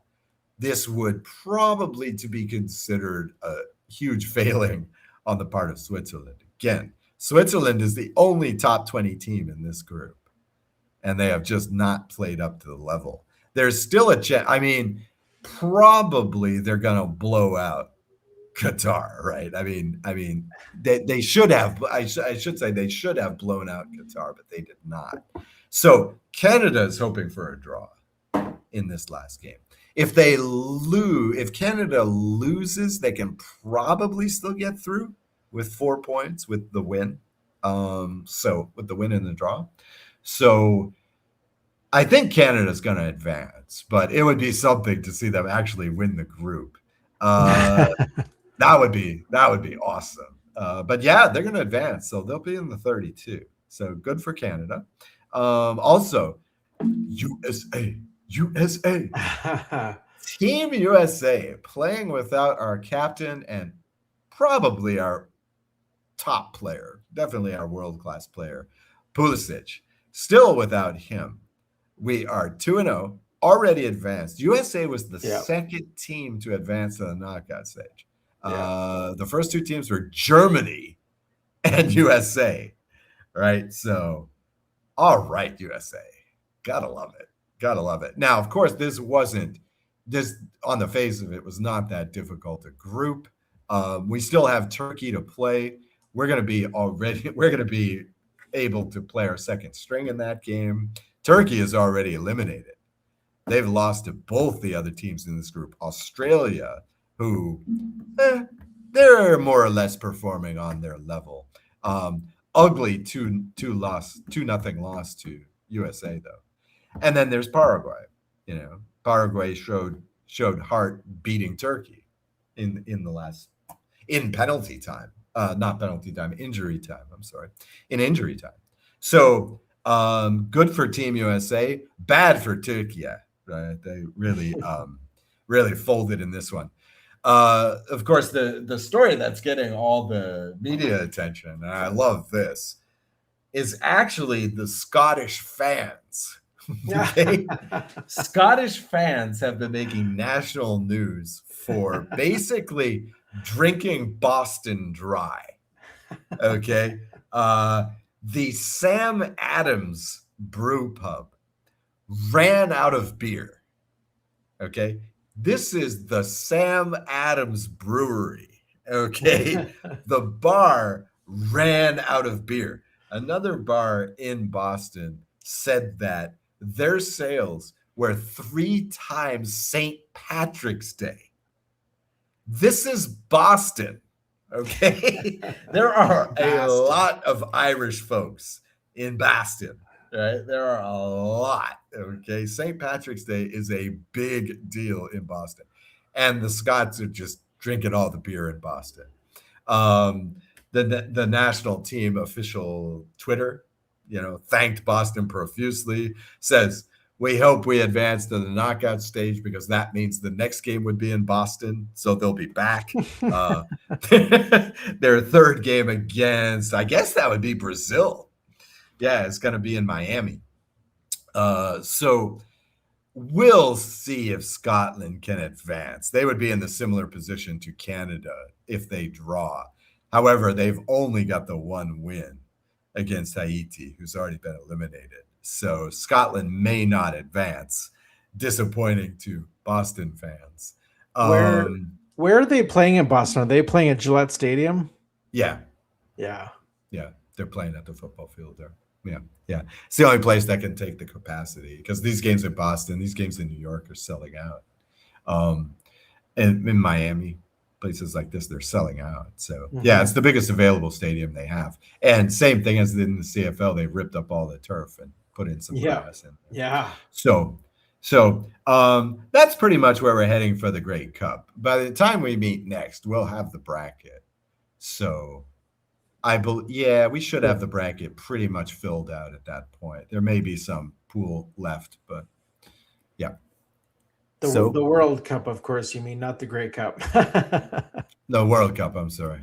S1: this would probably to be considered a huge failing on the part of Switzerland. Again, Switzerland is the only top 20 team in this group, and they have just not played up to the level. There's still a chance. I mean, probably they're going to blow out Qatar, right? I mean, they should have. I should say they should have blown out Qatar, but they did not. So Canada is hoping for a draw in this last game. If Canada loses, they can probably still get through with 4 points with the win. So with the win and the draw. So I think Canada's going to advance, but it would be something to see them actually win the group. That would be awesome. But yeah, they're going to advance, so they'll be in the 32. So good for Canada. Also, USA. Team USA playing without our captain and probably our top player, definitely our world-class player, Pulisic. Still without him. We are 2-0, already advanced. USA was the second team to advance to the knockout stage. The first two teams were Germany and USA, right? So, all right, USA. Gotta love it. Now, of course, this on the face of it was not that difficult a group. We still have Turkey to play. We're going to be able to play our second string in that game. Turkey is already eliminated. They've lost to both the other teams in this group. Australia, who they're more or less performing on their level. Ugly 2-0 loss to USA though. And then there's Paraguay. Paraguay showed heart beating Turkey in penalty time. Not penalty time, injury time. I'm sorry. In injury time. So good for Team USA, bad for Turkey. Right? They really really folded in this one. Of course, the story that's getting all the media attention, and I love this, is actually the Scottish fans. Okay? Scottish fans have been making national news for basically drinking Boston dry. Okay? The Sam Adams Brew Pub ran out of beer. Okay? This is the Sam Adams Brewery. Okay? The bar ran out of beer. Another bar in Boston said that their sales were 3 times St. Patrick's Day. This is Boston. Okay. There are a lot of Irish folks in Boston, right? There are a lot. Okay. St. Patrick's Day is a big deal in Boston. And the Scots are just drinking all the beer in Boston. The national team official Twitter, thanked Boston profusely, says, "We hope we advance to the knockout stage because that means the next game would be in Boston, so they'll be back." Their third game against, I guess that would be Brazil. Yeah, it's going to be in Miami. So we'll see if Scotland can advance. They would be in the similar position to Canada if they draw. However, they've only got the one win against Haiti, who's already been eliminated. So Scotland may not advance. Disappointing to Boston fans.
S3: Where are they playing in Boston? Are they playing at Gillette Stadium?
S1: Yeah.
S3: Yeah.
S1: They're playing at the football field there. Yeah. It's the only place that can take the capacity because these games in Boston, these games in New York are selling out. And in Miami, places like this, they're selling out. So, yeah, it's the biggest available stadium they have. And same thing as in the CFL, they ripped up all the turf and put in some grass.
S3: Yeah.
S1: So that's pretty much where we're heading for the Grey Cup. By the time we meet next, we'll have the bracket. So we should have the bracket pretty much filled out at that point. There may be some pool left, but yeah.
S3: The World Cup, of course, you mean, not the Grey Cup.
S1: The World Cup, I'm sorry.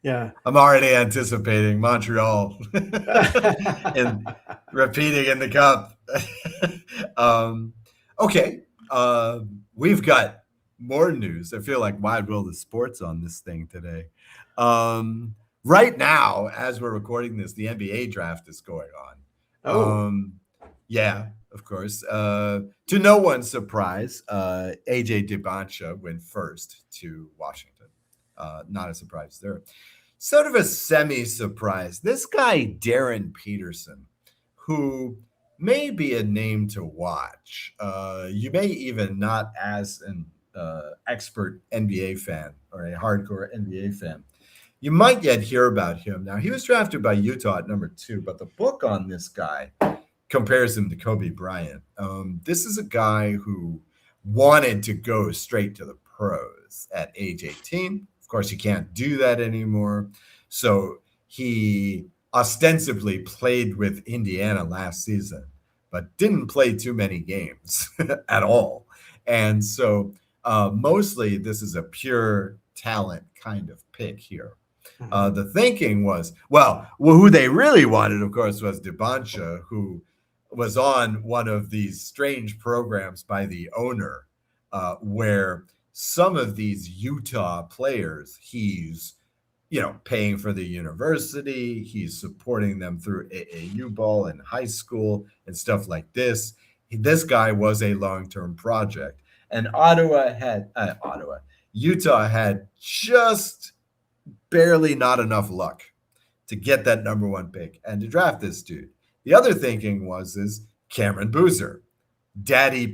S3: Yeah.
S1: I'm already anticipating Montreal and repeating in the cup. Okay. We've got more news. I feel like Wide World of Sports on this thing today. Right now, as we're recording this, the NBA draft is going on. Yeah, of course. To no one's surprise, AJ Deboncha went first to Washington. Not a surprise there. Sort of a semi-surprise. This guy, Darren Peterson, who may be a name to watch. You may even not as an expert NBA fan or a hardcore NBA fan. You might yet hear about him. Now, he was drafted by Utah at number 2, but the book on this guy compares him to Kobe Bryant. This is a guy who wanted to go straight to the pros at age 18. Of course, you can't do that anymore. So he ostensibly played with Indiana last season, but didn't play too many games at all. And so mostly this is a pure talent kind of pick here. The thinking was, who they really wanted, of course, was Deboncha, who was on one of these strange programs by the owner, where some of these Utah players, he's, paying for the university, he's supporting them through AAU ball in high school and stuff like this. This guy was a long-term project, and Utah had just barely not enough luck to get that number 1 pick and to draft this dude. The other thinking is Cameron Boozer. Daddy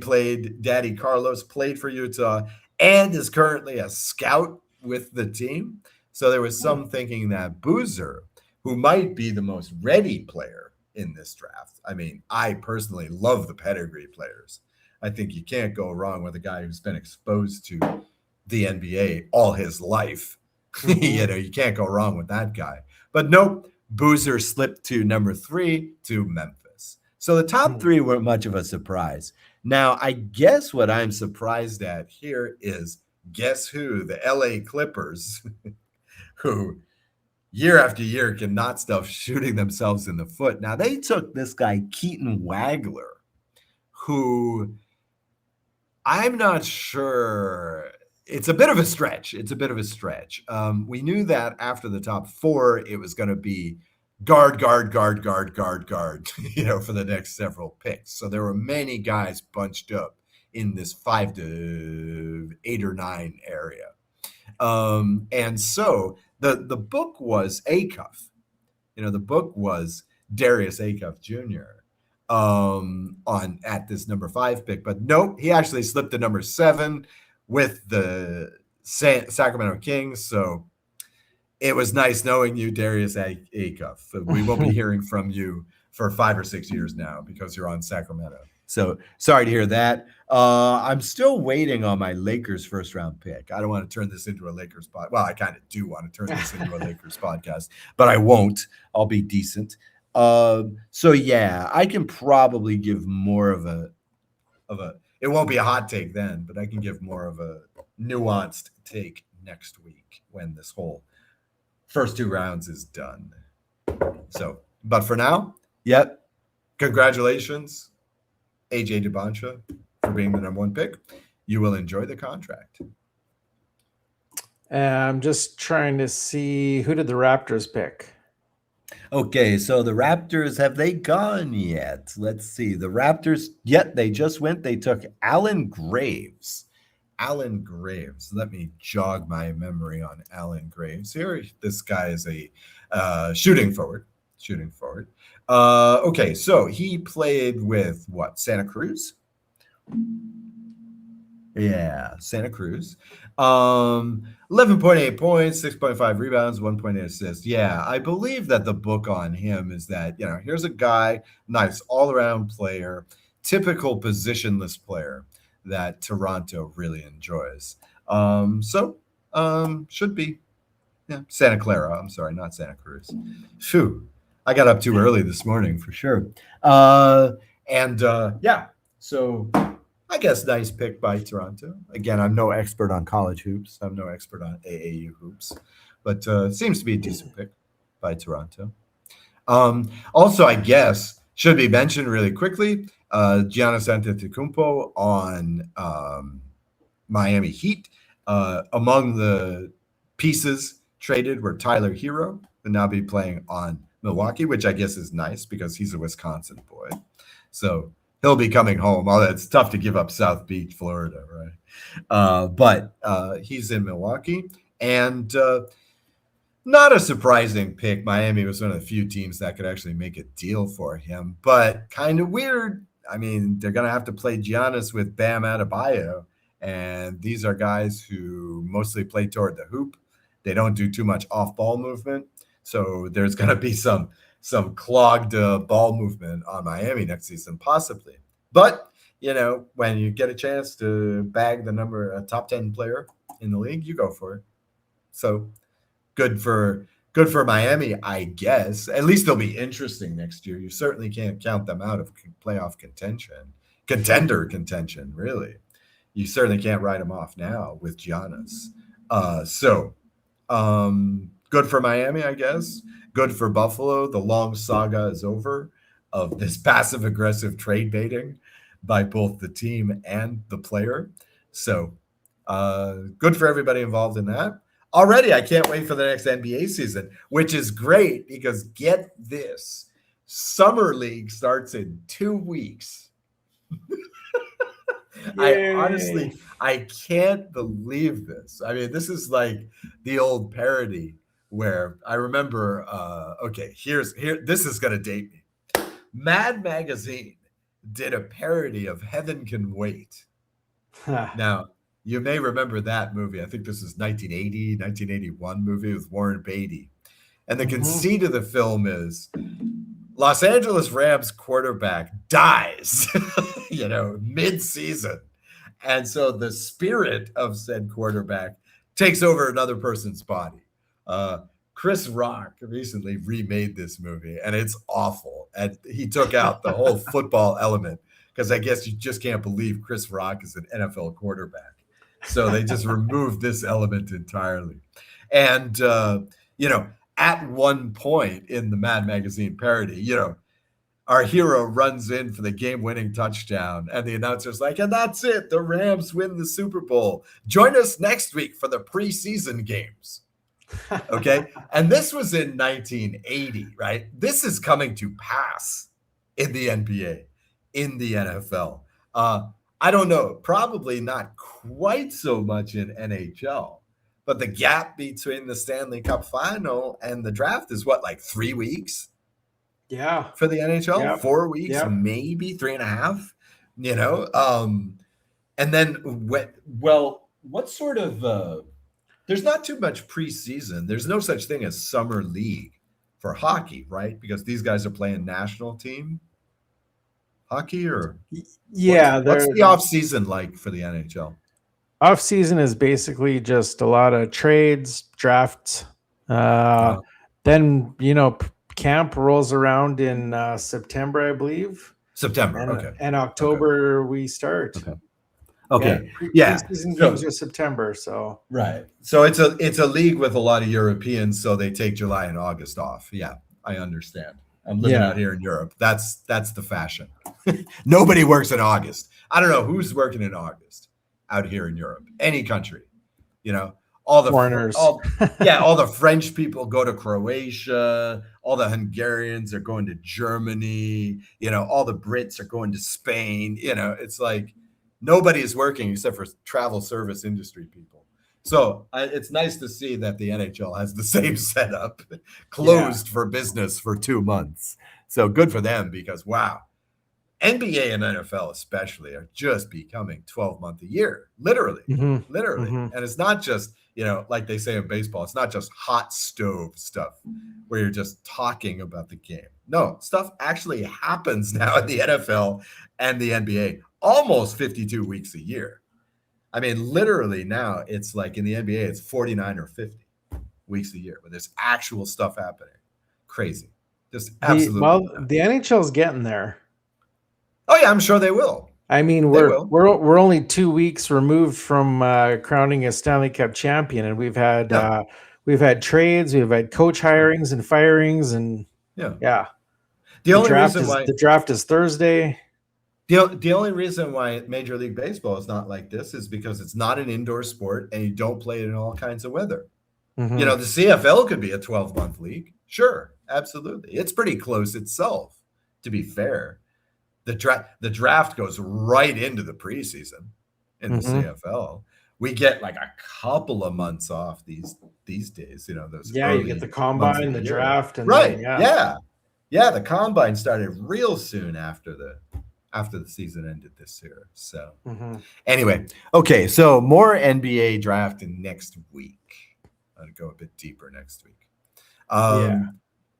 S1: Carlos played for Utah and is currently a scout with the team. So there was some thinking that Boozer, who might be the most ready player in this draft. I mean, I personally love the pedigree players. I think you can't go wrong with a guy who's been exposed to the NBA all his life. You can't go wrong with that guy. But nope, Boozer slipped to number 3 to Memphis. So the top 3 weren't much of a surprise. Now, I guess what I'm surprised at here is, guess who? The LA Clippers, who year after year cannot stop shooting themselves in the foot. Now, they took this guy, Keaton Wagler, who I'm not sure. It's a bit of a stretch. We knew that after the top 4, it was going to be guard, for the next several picks. So there were many guys bunched up in this 5 to 8 or 9 area. And so the book was Acuff. The book was Darius Acuff Jr. At this number 5 pick. But nope, he actually slipped to number 7. with the Sacramento Kings. So it was nice knowing you, Darius Acuff. We won't be hearing from you for 5 or 6 years now because you're on Sacramento. So sorry to hear that. I'm still waiting on my Lakers first round pick. I don't want to turn this into a Lakers podcast. Well, I kind of do want to turn this into a Lakers podcast, but I won't. I'll be decent. So yeah, I can probably give more of a it won't be a hot take then, but I can give more of a nuanced take next week when this whole first 2 rounds is done. So, but for now, yep. Congratulations, AJ DeBoncha, for being the number 1 pick. You will enjoy the contract.
S3: I'm just trying to see, who did the Raptors pick?
S1: Okay, so the Raptors, have they gone yet? Let's see. The Raptors, they just went. They took Alan Graves. Alan Graves. Let me jog my memory on Alan Graves here. This guy is a shooting forward. Okay, so he played with what? Santa Cruz? Yeah, Santa Cruz. 11.8 points, 6.5 rebounds, 1.8 assists. Yeah, I believe that the book on him is that, here's a guy, nice all-around player, typical positionless player that Toronto really enjoys. Should be. Yeah, Santa Clara. I'm sorry, not Santa Cruz. Phew, I got up too early this morning for sure. So I guess nice pick by Toronto. Again, I'm no expert on college hoops. I'm no expert on AAU hoops, but seems to be a decent pick by Toronto. Also, I guess, should be mentioned really quickly, Giannis Antetokounmpo on Miami Heat. Among the pieces traded were Tyler Hero, who now be playing on Milwaukee, which I guess is nice because he's a Wisconsin boy. So he'll be coming home. Although it's tough to give up South Beach, Florida, right? But he's in Milwaukee. And not a surprising pick. Miami was one of the few teams that could actually make a deal for him. But kind of weird. I mean, they're going to have to play Giannis with Bam Adebayo. And these are guys who mostly play toward the hoop. They don't do too much off-ball movement. So there's going to be some clogged ball movement on Miami next season, possibly. But, when you get a chance to bag a top 10 player in the league, you go for it. So good for Miami, I guess. At least they'll be interesting next year. You certainly can't count them out of playoff contender contention, really. You certainly can't write them off now with Giannis. Good for Miami, I guess. Good for Buffalo. The long saga is over of this passive-aggressive trade baiting by both the team and the player. So good for everybody involved in that. Already, I can't wait for the next NBA season, which is great because get this. Summer League starts in 2 weeks. I can't believe this. I mean, this is like the old parody where I remember, this is going to date me. Mad Magazine did a parody of Heaven Can Wait. Now, you may remember that movie. I think this is 1981 movie with Warren Beatty. And the conceit of the film is Los Angeles Rams quarterback dies, mid-season. And so the spirit of said quarterback takes over another person's body. Chris Rock recently remade this movie, and it's awful. And he took out the whole football element because I guess you just can't believe Chris Rock is an NFL quarterback. So they just removed this element entirely. And, at one point in the Mad Magazine parody, our hero runs in for the game-winning touchdown, and the announcer's like, and that's it. The Rams win the Super Bowl. Join us next week for the preseason games. Okay? And this was in 1980, right? This is coming to pass in the NBA, in the NFL. I don't know. Probably not quite so much in NHL. But the gap between the Stanley Cup final and the draft is what, like 3 weeks?
S3: Yeah.
S1: For the NHL?
S3: Yep.
S1: 4 weeks,
S3: Yep.
S1: Maybe 3.5, And then, what sort of there's not too much preseason. There's no such thing as summer league for hockey, right? Because these guys are playing national team hockey, or
S3: Yeah,
S1: what's
S3: their
S1: the off season like for the NHL?
S3: off season is basically just a lot of trades, drafts.
S1: Uh,
S3: Then camp rolls around in September, I believe,
S1: September.
S3: and
S1: Okay.
S3: October we start.
S1: Okay.
S3: Yeah,
S1: Okay. Yeah.
S3: preseason
S1: So,
S3: games are September, so
S1: right. So it's a league with a lot of Europeans, so they take July and August off. Yeah, I understand. I'm living
S3: yeah.
S1: out here in Europe. That's the fashion. Nobody works in August. I don't know who's working in August out here in Europe. Any country, you know, all the
S3: Foreigners.
S1: all the French people go to Croatia. All the Hungarians are going to Germany. All the Brits are going to Spain. It's like nobody is working except for travel service industry people. So it's nice to see that the NHL has the same setup, closed for business for 2 months. So good for them, because wow, NBA and NFL especially are just becoming 12-month a year, literally.
S3: Mhm.
S1: And it's not just, like they say in baseball, it's not just hot stove stuff where you're just talking about the game. No, stuff actually happens now in the NFL and the NBA almost 52 weeks a year. I mean, literally now it's like in the NBA, it's 49 or 50 weeks a year where there's actual stuff happening. Crazy. Just absolutely.
S3: The NHL's getting there.
S1: Oh yeah, I'm sure they will.
S3: I mean,
S1: They
S3: we're
S1: will.
S3: we're only 2 weeks removed from crowning a Stanley Cup champion, and we've had trades, we've had coach hirings and firings, and
S1: Yeah.
S3: the draft is Thursday.
S1: The only reason why Major League Baseball is not like this is because it's not an indoor sport and you don't play it in all kinds of weather.
S3: Mhm.
S1: The CFL could be a 12-month league. Sure, absolutely. It's pretty close itself, to be fair. The draft goes right into the preseason in the CFL. We get like a couple of months off these days. Those
S3: you get the combine, the draft, and
S1: right.
S3: then,
S1: Yeah. The combine started real soon after the season ended this year. So anyway, okay. So more NBA draft next week. I'll go a bit deeper next week.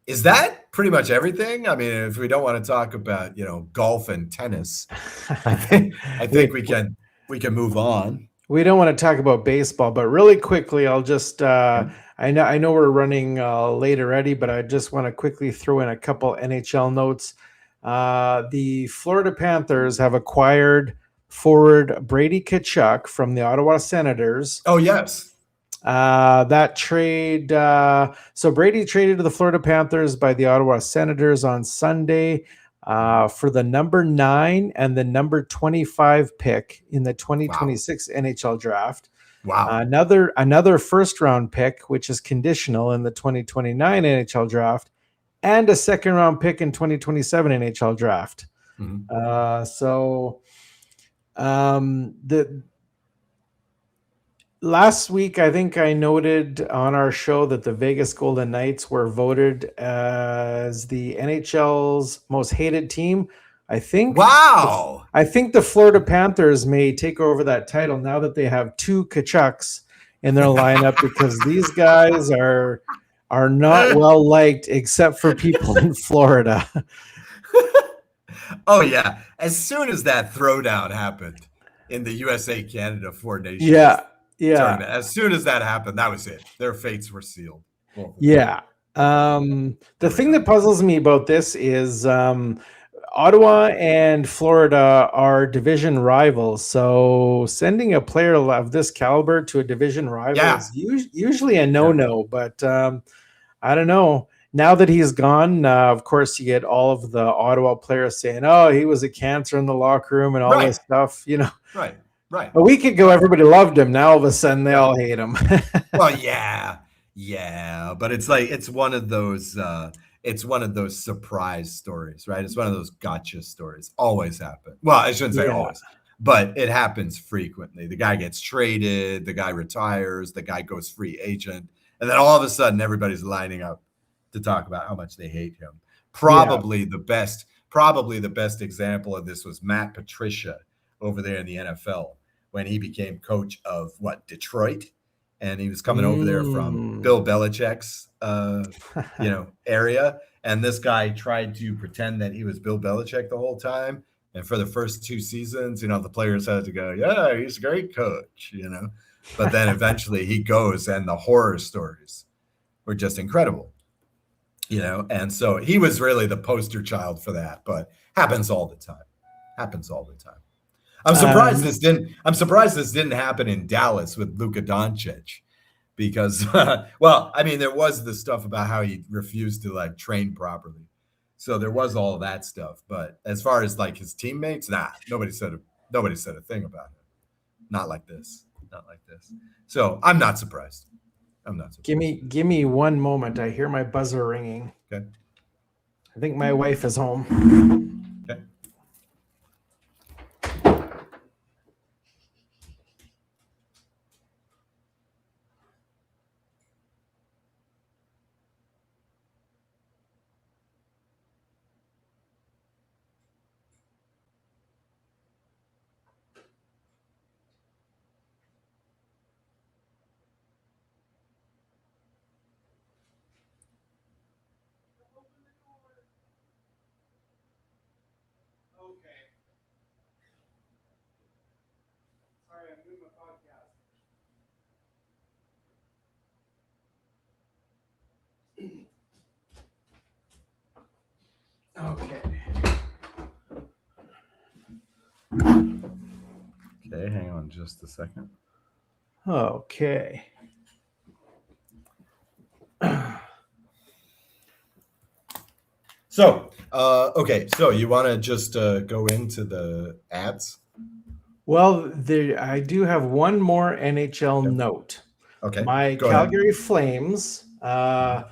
S1: Is that pretty much everything? I mean, if we don't want to talk about, golf and tennis, I think we can move on.
S3: We don't want to talk about baseball, but really quickly, I'll just I know we're running late already, but I just want to quickly throw in a couple NHL notes. The Florida Panthers have acquired forward Brady Tkachuk from the Ottawa Senators.
S1: Oh, yes.
S3: That trade, so Brady traded to the Florida Panthers by the Ottawa Senators on Sunday for the number 9 and the number 25 pick in the 2026 NHL draft.
S1: Wow.
S3: Another first round pick, which is conditional in the 2029 NHL draft, and a second round pick in 2027 NHL draft. The last week, I think I noted on our show that the Vegas Golden Knights were voted as the NHL's most hated team. I think.
S1: Wow.
S3: I think the Florida Panthers may take over that title now that they have 2 Tkachuks in their lineup, because these guys are not well liked except for people in Florida.
S1: Oh yeah. As soon as that throwdown happened in the USA Canada 4 Nations.
S3: Yeah.
S1: As soon as that happened, that was it. Their fates were sealed.
S3: Yeah. The thing that puzzles me about this is Ottawa and Florida are division rivals. So sending a player of this caliber to a division rival is usually a no-no. But I don't know. Now that he's gone, of course, you get all of the Ottawa players saying, "Oh, he was a cancer in the locker room," and all this stuff.
S1: Right.
S3: A week ago, everybody loved him. Now all of a sudden, they all hate him.
S1: Well, yeah, but it's like it's one of those surprise stories, right? It's one of those gotcha stories. Always happen. Well, I shouldn't say always, but it happens frequently. The guy gets traded, the guy retires, the guy goes free agent, and then all of a sudden, everybody's lining up to talk about how much they hate him. Probably the best example of this was Matt Patricia over there in the NFL. when he became coach of Detroit, and he was coming over there from Bill Belichick's area, and this guy tried to pretend that he was Bill Belichick the whole time. And for the first 2 seasons, the players had to go, yeah, he's a great coach, But then eventually he goes, and the horror stories were just incredible, And so he was really the poster child for that, but happens all the time. I'm surprised this didn't happen in Dallas with Luka Doncic, because, there was the stuff about how he refused to train properly. So there was all of that stuff, but as far as his teammates, nobody said a thing about it. Not like this. So I'm not surprised.
S3: Give me one moment. I hear my buzzer ringing.
S1: Okay.
S3: I think my wife is home.
S1: Okay.
S3: Sorry, I'm doing my podcast.
S1: Okay, hang on just a second.
S3: Okay.
S1: So you want to just go into the ads?
S3: Well, I do have one more NHL note.
S1: Okay.
S3: My Calgary Flames, the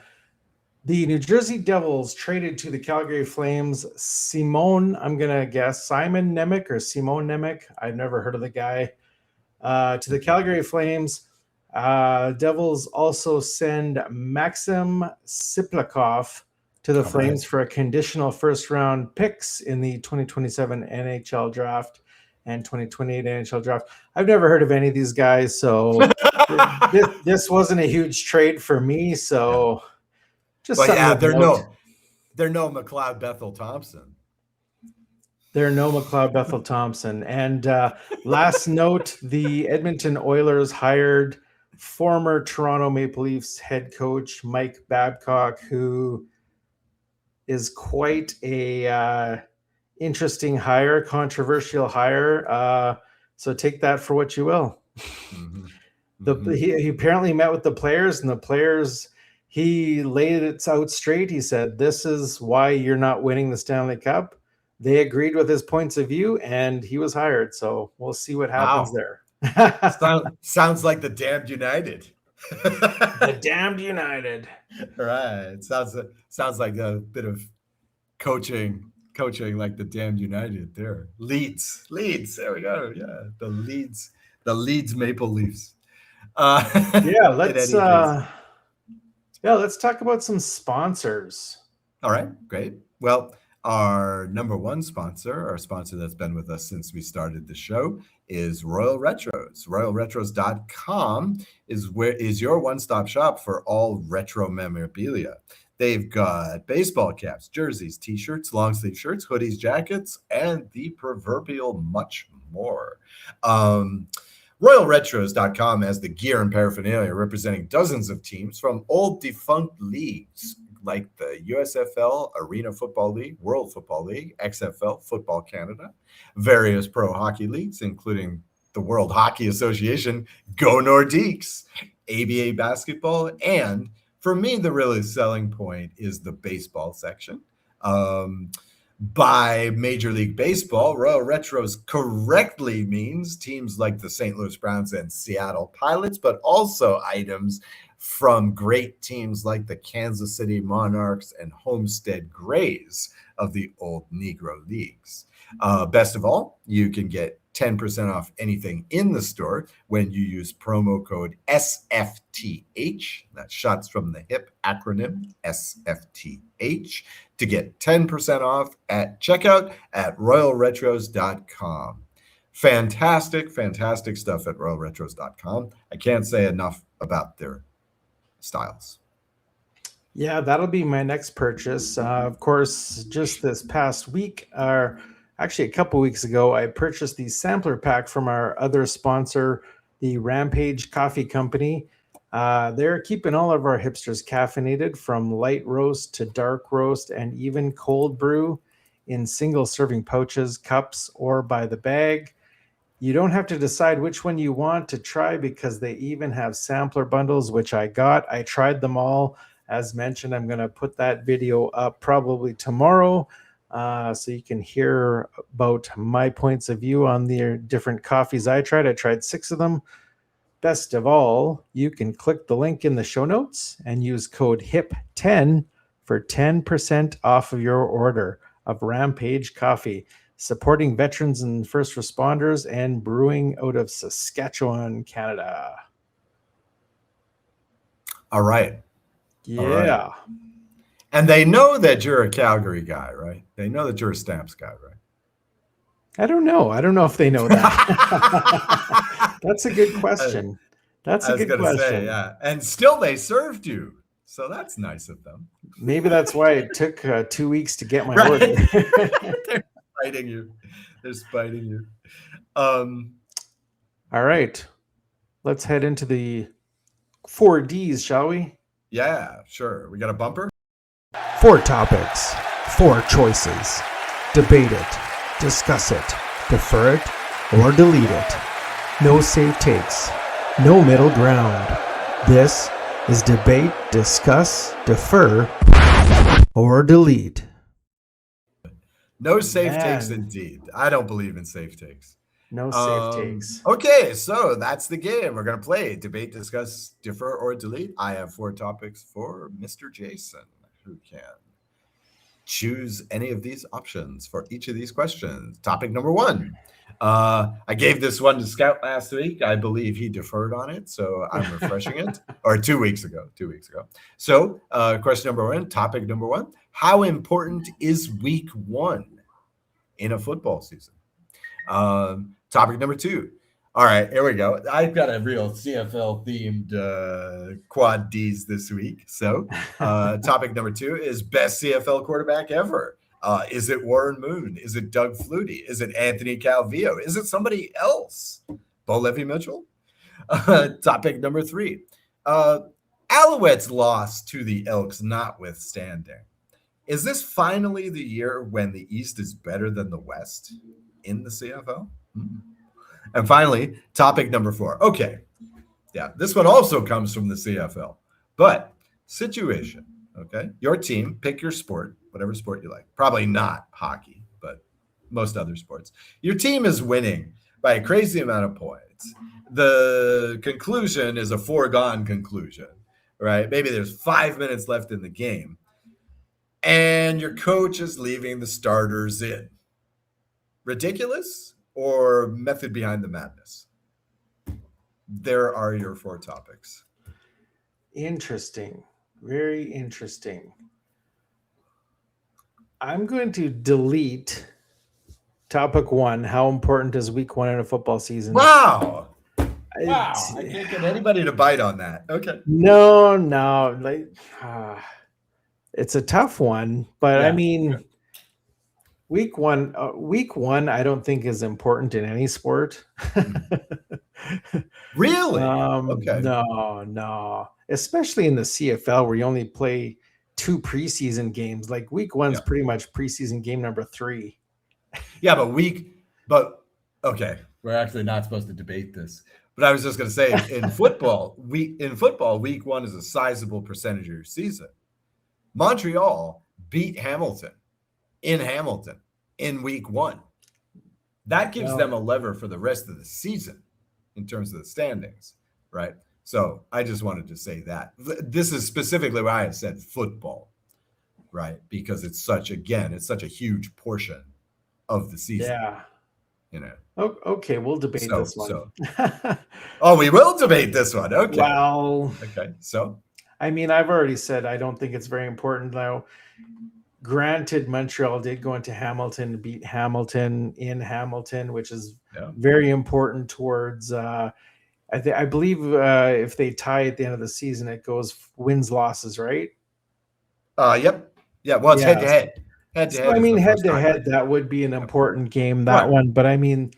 S3: New Jersey Devils traded to the Calgary Flames Simon Nemec or Simon Nemec. I've never heard of the guy. To the Calgary Flames, Devils also send Maxim Siplakov to the Flames for a conditional first-round picks in the 2027 NHL draft and 2028 NHL draft. I've never heard of any of these guys, so this wasn't a huge trade for me. So, they're
S1: no McLeod Bethel Thompson.
S3: They're no McLeod Bethel Thompson. And last note, the Edmonton Oilers hired former Toronto Maple Leafs head coach Mike Babcock, who is quite a interesting hire, controversial hire. So take that for what you will. Mm-hmm. He apparently met with the players, and the players, he laid it out straight. He said, this is why you're not winning the Stanley Cup. They agreed with his points of view, and he was hired. So we'll see what happens there.
S1: Sounds like the damned United.
S3: The damned United.
S1: Right. Sounds like a bit of coaching like the damned United there. Leeds. There we go. Yeah, the Leeds Maple Leafs.
S3: Let's talk about some sponsors.
S1: All right, great. Well, our number one sponsor, our sponsor that's been with us since we started the show, is Royal Retros. RoyalRetros.com is your one-stop shop for all retro memorabilia. They've got baseball caps, jerseys, t-shirts, long-sleeve shirts, hoodies, jackets, and the proverbial much more. RoyalRetros.com has the gear and paraphernalia representing dozens of teams from old defunct leagues like the USFL, Arena Football League, World Football League, XFL, Football Canada, various pro hockey leagues, including the World Hockey Association, Go Nordiques, ABA basketball, and for me, the really selling point is the baseball section. By Major League Baseball, Royal Retros correctly means teams like the St. Louis Browns and Seattle Pilots, but also items from great teams like the Kansas City Monarchs and Homestead Grays of the old Negro Leagues. Best of all, you can get 10% off anything in the store when you use promo code SFTH. That's Shots from the Hip acronym, SFTH, to get 10% off at checkout at royalretros.com. Fantastic stuff at royalretros.com. I can't say enough about their styles.
S3: Yeah, that'll be my next purchase. Of course, just this past week, or actually a couple weeks ago, I purchased the sampler pack from our other sponsor, the Rampage Coffee Company. They're keeping all of our hipsters caffeinated, from light roast to dark roast and even cold brew, in single serving pouches, cups, or by the bag. You don't have to decide which one you want to try, because they even have sampler bundles, which I got. I tried them all. As mentioned, I'm going to put that video up probably tomorrow, so you can hear about my points of view on the different coffees I tried. I tried 6 of them. Best of all, you can click the link in the show notes and use code HIP10 for 10% off of your order of Rampage Coffee, supporting veterans and first responders and brewing out of Saskatchewan, Canada.
S1: All right.
S3: Yeah.
S1: All right. And they know that you're a Calgary guy, right? They know that you're a Stamps guy, right?
S3: I don't know. I don't know if they know that. That's a good question. That's a good question.
S1: Say, yeah. And still they served you. So that's nice of them.
S3: Maybe that's why it took 2 weeks to get my
S1: Right.
S3: order.
S1: They're spiting you. They're spiting you.
S3: All right. Let's head into the 4 Ds, shall we?
S1: Yeah, sure. We got a bumper?
S3: 4 topics, 4 choices. Debate it, discuss it, defer it, or delete it. No safe takes, no middle ground. This is debate, discuss, defer, or delete.
S1: No safe takes indeed. I don't believe in safe takes.
S3: No safe takes.
S1: Okay, so that's the game. We're going to play debate, discuss, defer, or delete. I have 4 topics for Mr. Jason, who can choose any of these options for each of these questions. Topic number 1. I gave this one to Scout last week. I believe he deferred on it, so I'm refreshing it. Or 2 weeks ago. So, question number 1, topic number 1. How important is week 1 in a football season? Topic number 2. All right, here we go. I've got a real CFL themed quad Ds this week. So topic number 2 is best CFL quarterback ever. Is it Warren Moon? Is it Doug Flutie? Is it Anthony Calvillo? Is it somebody else? Bo Levi-Mitchell? Topic number 3. Alouettes lost to the Elks notwithstanding. Is this finally the year when the East is better than the West in the CFL? And finally, topic number 4. Okay. Yeah, this one also comes from the CFL. But situation, okay? Your team, pick your sport, whatever sport you like. Probably not hockey, but most other sports. Your team is winning by a crazy amount of points. The conclusion is a foregone conclusion, right? Maybe there's 5 minutes left in the game, and your coach is leaving the starters in. Ridiculous or method behind the madness? There are your 4 topics.
S3: Interesting. Very interesting. I'm going to delete topic 1. How important is week 1 in a football season?
S1: Wow. I can't get anybody to bite on that. Okay.
S3: No. It's a tough one, but yeah, I mean, yeah. Week one, I don't think is important in any sport.
S1: Really?
S3: Okay. No. Especially in the CFL, where you only play 2 preseason games. Like week 1's pretty much preseason game number 3.
S1: Yeah, but okay, we're actually not supposed to debate this. But I was just going to say, in football, week 1 is a sizable percentage of your season. Montreal beat Hamilton in week 1. That gives them a lever for the rest of the season in terms of the standings, right? So I just wanted to say that. This is specifically why I said football, right? Because it's such a huge portion of the season.
S3: Yeah.
S1: You know.
S3: Okay, we'll debate this one.
S1: We will debate this one. Okay.
S3: Well,
S1: okay. So,
S3: I mean, I've already said I don't think it's very important, though. Granted, Montreal did go into Hamilton, beat Hamilton in Hamilton, which is
S1: Yeah.
S3: very important towards. I believe if they tie at the end of the season, it goes wins losses, right?
S1: Yep. Yeah. Well, it's head to
S3: Yes.
S1: head. Head to
S3: So
S1: head
S3: I
S1: is
S3: mean,
S1: the
S3: head
S1: first
S3: to
S1: time.
S3: head, that would be an important game, that
S1: Right.
S3: one. But I mean,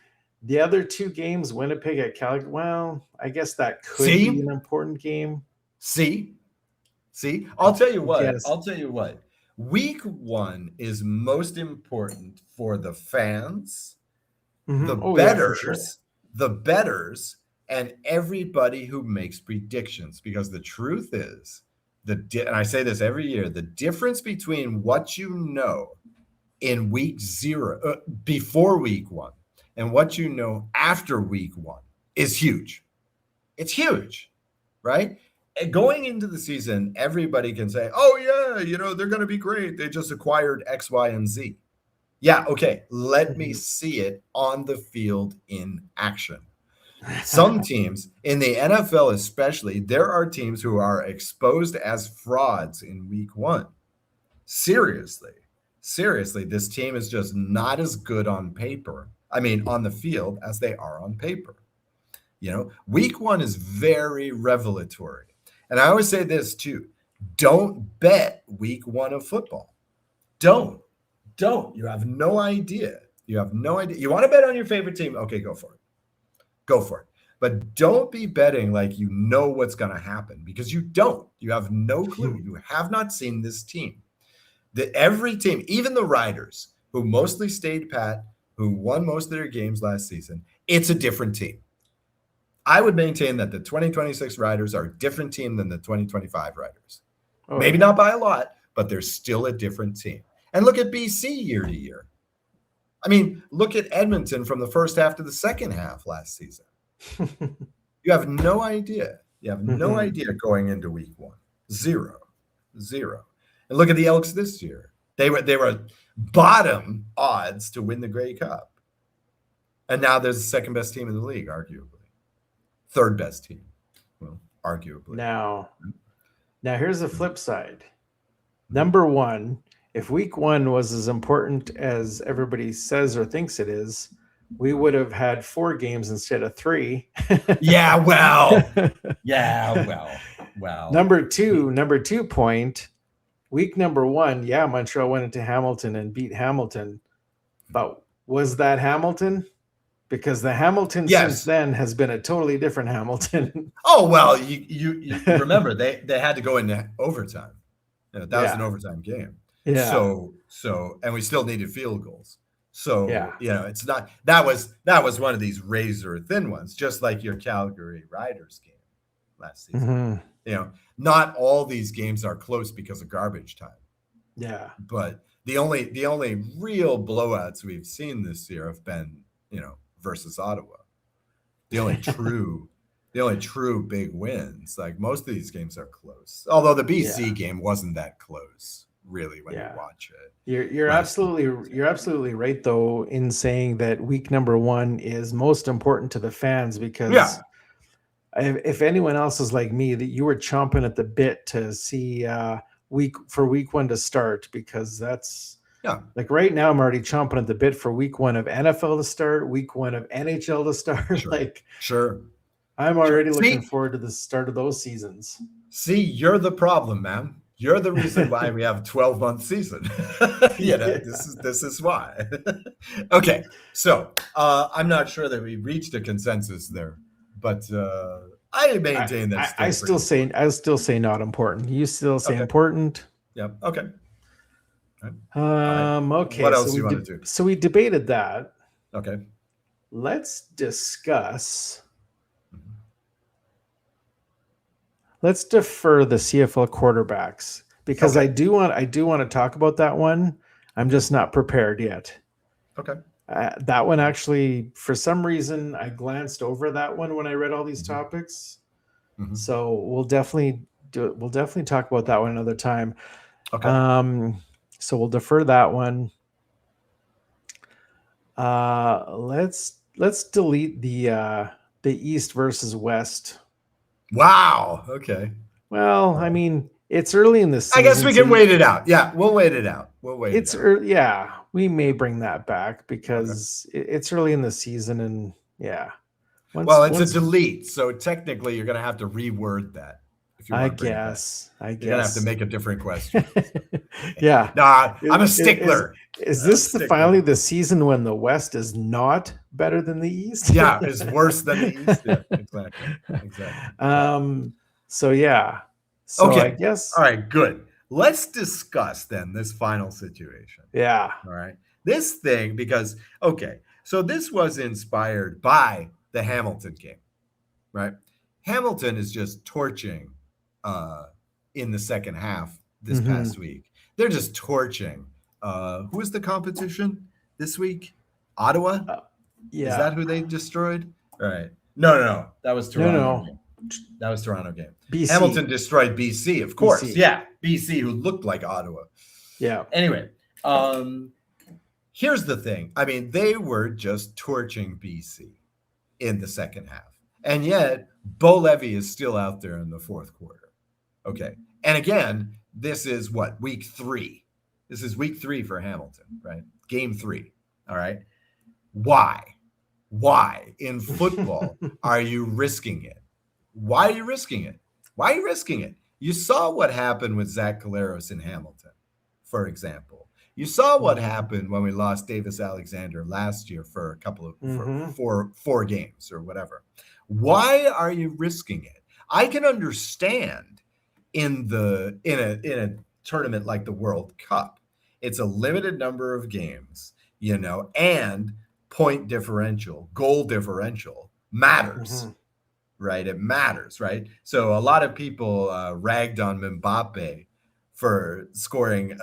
S3: the other two games, Winnipeg at Calgary. Well, I guess that could be an important game.
S1: See. I'll tell you what.
S3: Yes.
S1: I'll tell you what. Week 1 is most important for the fans, the
S3: Yeah, for sure.
S1: betters, and everybody who makes predictions. Because the truth is, and I say this every year, the difference between what you know in week 0, before week 1, and what you know after week 1 is huge. It's huge, right? And going into the season, everybody can say, oh, yeah, they're going to be great. They just acquired X, Y, and Z. Yeah, okay. Let me see it on the field in action. Some teams, in the NFL especially, there are teams who are exposed as frauds in week 1. Seriously, this team is just not as good on paper. I mean, on the field as they are on paper. Week 1 is very revelatory. And I always say this too. Don't bet week 1 of football. Don't. You have no idea. You want to bet on your favorite team? Okay, go for it. But don't be betting like you know what's going to happen, because you don't. You have no clue. You have not seen this team. Every team, even the Riders, who mostly stayed pat, who won most of their games last season, it's a different team. I would maintain that the 2026 Riders are a different team than the 2025 Riders. Maybe not by a lot, but they're still a different team. And look at BC year to year. I mean, look at Edmonton from the first half to the second half last season. You have no idea. You have no idea going into week 1. Zero. And look at the Elks this year. They were bottom odds to win the Grey Cup. And now there's the second best team in the league, arguably. Third best team. Well, arguably.
S3: Now here's the flip side. Number 1, if week 1 was as important as everybody says or thinks it is, we would have had 4 games instead of 3.
S1: Yeah, well.
S3: Number two point, week number 1, Montreal went into Hamilton and beat Hamilton. But was that Hamilton? Because the Hamilton since then has been a totally different Hamilton.
S1: Oh, well, you remember they had to go into overtime. That was an overtime game.
S3: Yeah.
S1: So and we still needed field goals. So, it's not that was one of these razor thin ones, just like your Calgary Riders game last season. Not all these games are close because of garbage time. Yeah. But the only real blowouts we've seen this year have been, versus Ottawa. The only true big wins. Like, most of these games are close. Although the BC game wasn't that close, really, when you watch it.
S3: You're absolutely right, though, in saying that week number 1 is most important to the fans, because if anyone else is like me, that you were chomping at the bit to see week 1 to start, because that's like right now I'm already chomping at the bit for week 1 of NFL to start, week 1 of NHL to start.
S1: Sure.
S3: I'm already looking forward to the start of those seasons.
S1: See, you're the problem, man. You're the reason why we have a 12-month season. This is why. Okay, so I'm not sure that we reached a consensus there, but I maintain that.
S3: I still say not important. You still say important.
S1: Yeah. Okay.
S3: Okay.
S1: What else do you want to do?
S3: So we debated that.
S1: Okay.
S3: Let's discuss. Let's defer the CFL quarterbacks, because I do want to talk about that one. I'm just not prepared yet.
S1: Okay.
S3: That one, actually, for some reason, I glanced over that one when I read all these topics. So we'll definitely talk about that one another time. Okay. So we'll defer that one. Let's delete the East versus West.
S1: Wow. Okay.
S3: Well, I mean, It's early in the season.
S1: I guess we
S3: so
S1: can wait it out. Yeah, we'll wait it out.
S3: It's early, yeah. We may bring that back because it's early in the season, and yeah.
S1: It's a delete, so technically you're going to have to reword that if you want to bring it back. You're going to have to make a different question.
S3: Yeah.
S1: Nah, I'm a stickler.
S3: Is this finally the season when the West is not better than the East?
S1: Yeah, it's worse than the East. Yeah, exactly.
S3: So yeah. So
S1: okay.
S3: I guess.
S1: All right, good. Let's discuss then this final situation.
S3: Yeah.
S1: All right. This thing, because, okay, so this was inspired by the Hamilton game, right? Hamilton is just torching in the second half this past week. They're just torching. Who is the competition this week? Ottawa?
S3: Yeah.
S1: Is that who they destroyed? All right. No. That was Toronto.
S3: No.
S1: That was Toronto game.
S3: BC.
S1: Hamilton destroyed BC, of course. BC. Yeah. BC, who looked like Ottawa.
S3: Yeah.
S1: Anyway, here's the thing. I mean, they were just torching BC in the second half. And yet, Bo Levy is still out there in the fourth quarter. Okay. And again, this is what? Week 3. This is week 3 for Hamilton, right? Game 3. All right. Why in football are you risking it? Why are you risking it? Why are you risking it? You saw what happened with Zach Collaros in Hamilton, for example. You saw what happened when we lost Davis Alexander last year for a couple of for four games or whatever. Why are you risking it? I can understand in a tournament like the World Cup. It's a limited number of games, and point differential, goal differential matters. Right? It matters, right? So a lot of people ragged on Mbappe for scoring.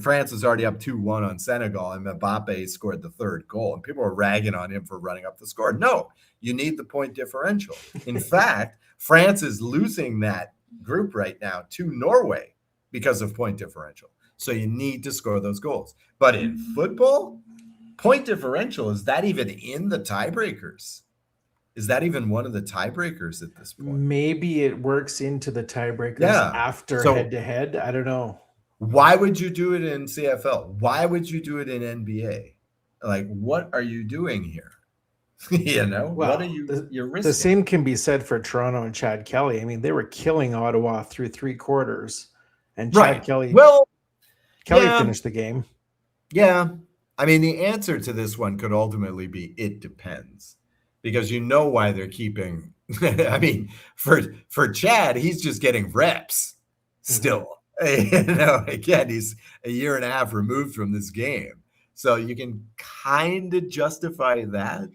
S1: France was already up 2-1 on Senegal, and Mbappe scored the third goal. And people were ragging on him for running up the score. No, you need the point differential. In fact, France is losing that group right now to Norway because of point differential. So you need to score those goals. But in football, point differential, is that even in the tiebreakers? Is that even one of the tiebreakers at this point?
S3: Maybe it works into the tiebreakers after head-to-head. I don't know.
S1: Why would you do it in CFL? Why would you do it in NBA? Like, what are you doing here? What are you're risking?
S3: The same can be said for Toronto and Chad Kelly. I mean, they were killing Ottawa through 3 quarters, and Chad Kelly finished the game.
S1: Yeah. I mean, the answer to this one could ultimately be it depends. Because why they're keeping. I mean, for Chad, he's just getting reps still. Again, he's a year and a half removed from this game, so you can kind of justify that.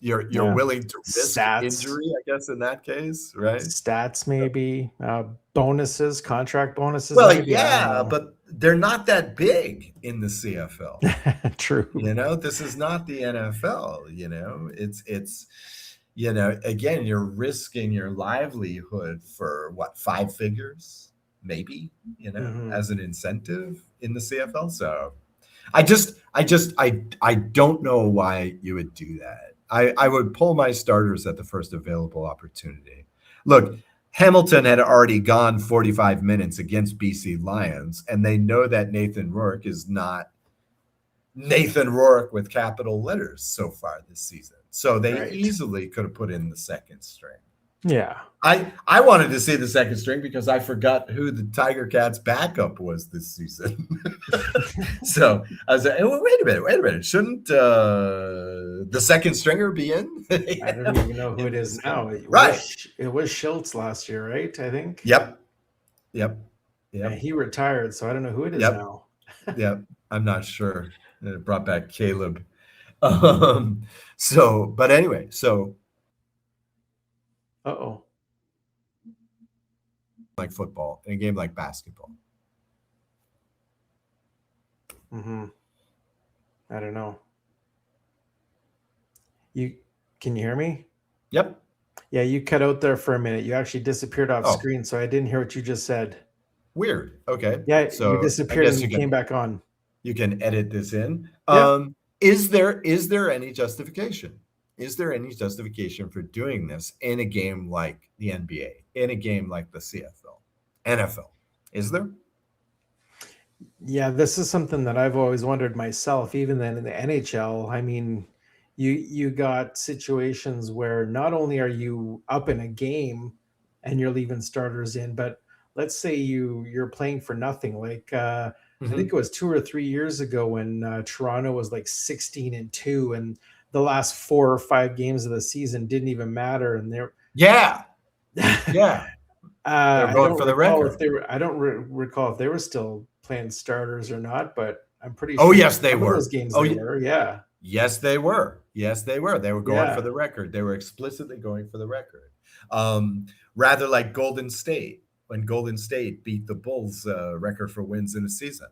S1: You're willing to risk injury, I guess, in that case, right?
S3: Stats, maybe bonuses, contract bonuses.
S1: Well,
S3: maybe,
S1: but they're not that big in the CFL.
S3: True.
S1: This is not the NFL. It's again, you're risking your livelihood for what, 5 figures, maybe, as an incentive in the CFL. So I don't know why you would do that. I would pull my starters at the first available opportunity. Look, Hamilton had already gone 45 minutes against BC Lions, and they know that Nathan Rourke is not Nathan Rourke with capital letters so far this season. So they easily could have put in the second string.
S3: Yeah.
S1: I wanted to see the second string because I forgot who the Tiger Cats backup was this season. So I was like, oh, wait a minute. Shouldn't the second stringer be in?
S3: I don't even know who it is now. It was Schultz last year, right? I think.
S1: Yep.
S3: And he retired, so I don't know who it is now.
S1: Yep. I'm not sure. It brought back Caleb. But anyway. Like football, in a game like basketball.
S3: I don't know. Can you hear me?
S1: Yep.
S3: Yeah, you cut out there for a minute. You actually disappeared off screen, so I didn't hear what you just said.
S1: Weird. Okay.
S3: Yeah, so you disappeared and you came back on.
S1: You can edit this in.
S3: Yeah.
S1: Is there any justification Is there any justification for doing this in a game like the NBA, in a game like the CFL, NFL? Is there?
S3: Yeah, this is something that I've always wondered myself, even then in the NHL. I mean, you got situations where not only are you up in a game and you're leaving starters in, but let's say you're playing for nothing. Like I think it was 2 or 3 years ago when Toronto was like 16-2, and the last 4 or 5 games of the season didn't even matter, and they're
S1: Yeah. Yeah. They're
S3: I
S1: going
S3: don't
S1: for the
S3: recall if
S1: record.
S3: they were. I don't recall if they were still playing starters or not, but I'm pretty
S1: Oh,
S3: sure
S1: yes, they
S3: some of those
S1: were.
S3: games
S1: Oh,
S3: they were. Yeah,
S1: yes, they were. Yes, they were. They were going for
S3: yeah.
S1: the record. They were explicitly going for the record. Rather like Golden State, when Golden State beat the Bulls' record for wins in a season.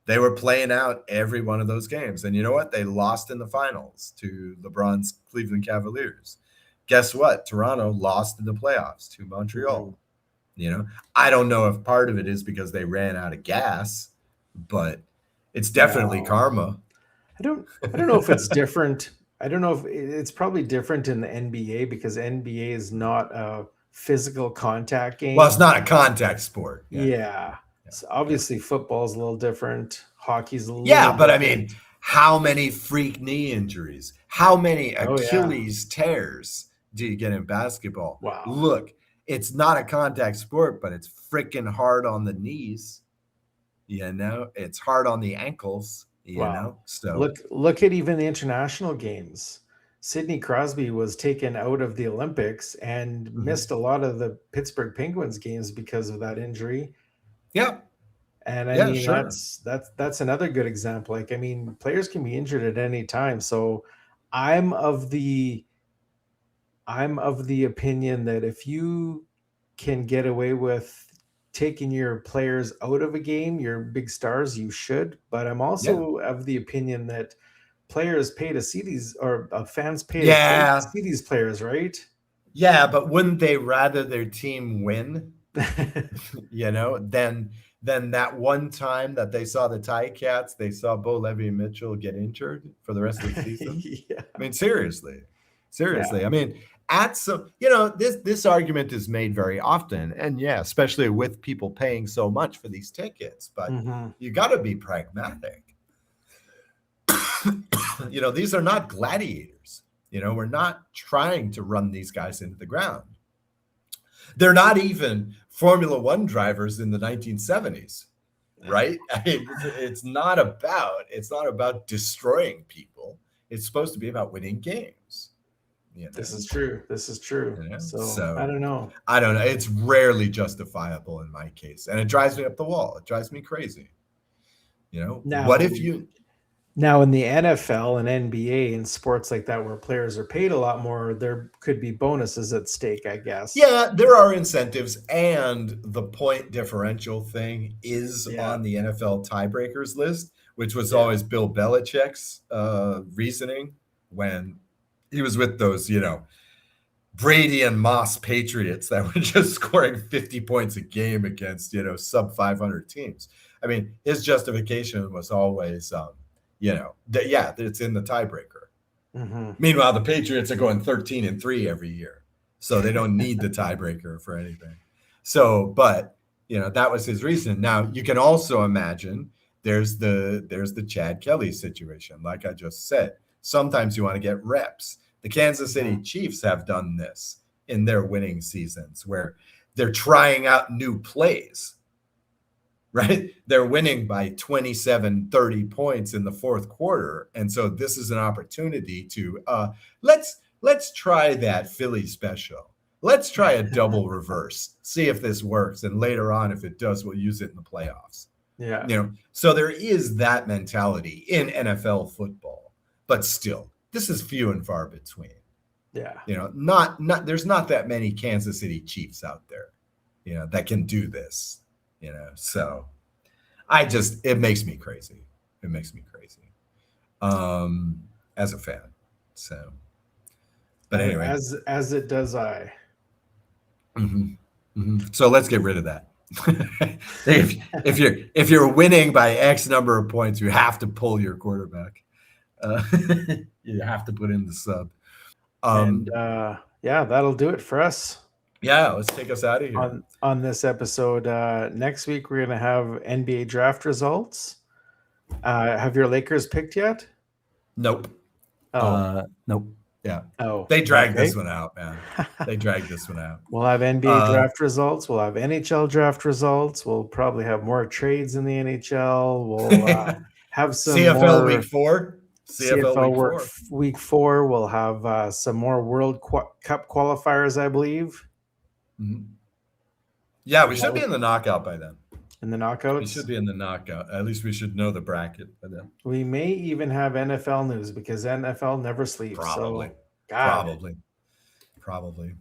S1: They were playing out every one of those games. And you know what? They lost in the finals to LeBron's Cleveland Cavaliers. Guess what? Toronto lost in the playoffs to
S3: Mhm.
S1: Montreal. I don't know if part of it is because they ran out of gas, but it's definitely
S3: No,
S1: karma.
S3: I don't. I don't know if it's different. I don't know if it's probably different in the NBA because NBA is not a physical contact
S1: Well, it's
S3: game.
S1: not a contact sport. Yeah.
S3: Yeah.
S1: Yeah.
S3: So
S1: Yeah.
S3: obviously football's a little different. Hockey's a little
S1: Yeah, but I mean,
S3: different.
S1: how many freak knee injuries? How many
S3: Oh yeah.
S1: Achilles tears do you get in basketball?
S3: Wow.
S1: Look, it's not a contact sport, but it's freaking hard on the knees. It's hard on the ankles.
S3: Wow.
S1: So
S3: Look at even the international games. Sidney Crosby was taken out of the Olympics and
S1: mhm.
S3: missed a lot of the Pittsburgh Penguins games because of that injury.
S1: Yeah,
S3: And I
S1: yeah,
S3: mean
S1: sure.
S3: that's another good example. Like I mean, players can be injured at any time. So I'm of the I'm of the opinion that if you can get away with taking your players out of a game, your big stars, you should. But I'm
S1: Yeah,
S3: also of the opinion that players pay to see these, or fans pay to
S1: yeah,
S3: see these players, right?
S1: yeah. But wouldn't they rather their team win? Then that one time that they saw the Ticats, they saw Bo Levy and Mitchell get injured for the rest of the season.
S3: Yeah,
S1: I mean, seriously,
S3: yeah.
S1: seriously. I mean, this argument is made very often, and yeah, especially with people paying so much for these tickets. But
S3: Hmm.
S1: you got to be pragmatic. These are not gladiators. We're not trying to run these guys into the ground. They're not even Formula One drivers in the 1970s, right? I mean, it's not about destroying people. It's supposed to be about winning games. You
S3: This
S1: know,
S3: is true. This is true. So I
S1: so
S3: don't know.
S1: I don't know. It's rarely justifiable in my case, and it drives me up the wall. It drives me crazy. What
S3: Now,
S1: if you?
S3: Now, in the NFL and NBA and sports like that, where players are paid a lot more, there could be bonuses at stake, I guess.
S1: Yeah, there are incentives, and the point differential thing is
S3: Yeah,
S1: on the NFL tiebreakers list, which was
S3: yeah,
S1: always Bill Belichick's reasoning when he was with those, Brady and Moss Patriots that were just scoring 50 points a game against, sub 500 teams. I mean, his justification was always, it's in the tiebreaker.
S3: hmm,
S1: Meanwhile, the Patriots are going 13-3 every year, so they don't need the tiebreaker for anything. So, but that was his reason. Now you can also imagine there's the Chad Kelly situation, like I just said. Sometimes you want to get reps. The Kansas City
S3: hmm.
S1: Chiefs have done this in their winning seasons, where they're trying out new plays. Right? They're winning by 27, 30 points in the fourth quarter. And so this is an opportunity to let's try that Philly special. Let's try a double reverse, see if this works. And later on, if it does, we'll use it in the playoffs.
S3: Yeah,
S1: So there is that mentality in NFL football, but still, this is few and far between.
S3: yeah.
S1: Not there's not that many Kansas City Chiefs out there, that can do this. So it makes me crazy. It makes me crazy. As a fan. So, but anyway.
S3: As it does I.
S1: So let's get rid of that. if you're winning by X number of points, you have to pull your quarterback. You have to put in the sub.
S3: And yeah, that'll do it for us
S1: Yeah, let's take us out of here.
S3: on this episode. Next week we're gonna have NBA draft results. Have your Lakers picked yet?
S1: Nope.
S4: Nope.
S1: Yeah.
S3: Oh,
S1: They dragged
S3: okay.
S1: this one out, man. They dragged this one out.
S3: We'll have NBA draft results. We'll have NHL draft results. We'll probably have more trades in the NHL. We'll have some
S1: CFL
S3: more
S1: week 4. CFL
S3: week 4. We'll have some more World Cup qualifiers, I believe.
S1: Mm-hmm. Yeah, we should be in the knockout by then.
S3: In the knockouts?
S1: We should be in the knockout. At least we should know the bracket by then.
S3: We may even have NFL news because NFL never sleeps.
S1: Probably.
S3: So,
S1: Probably.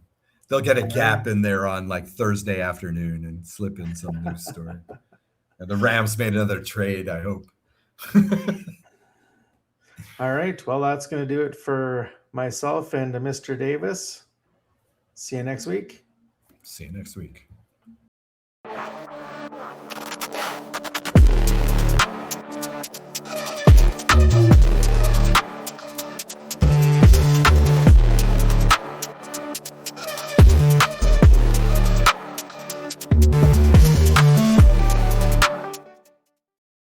S1: They'll get a gap in there on like Thursday afternoon and slip in some news story. And the Rams made another trade, I hope.
S3: All right. Well, that's going to do it for myself and Mr. Davis. See you next week.
S1: See you next week.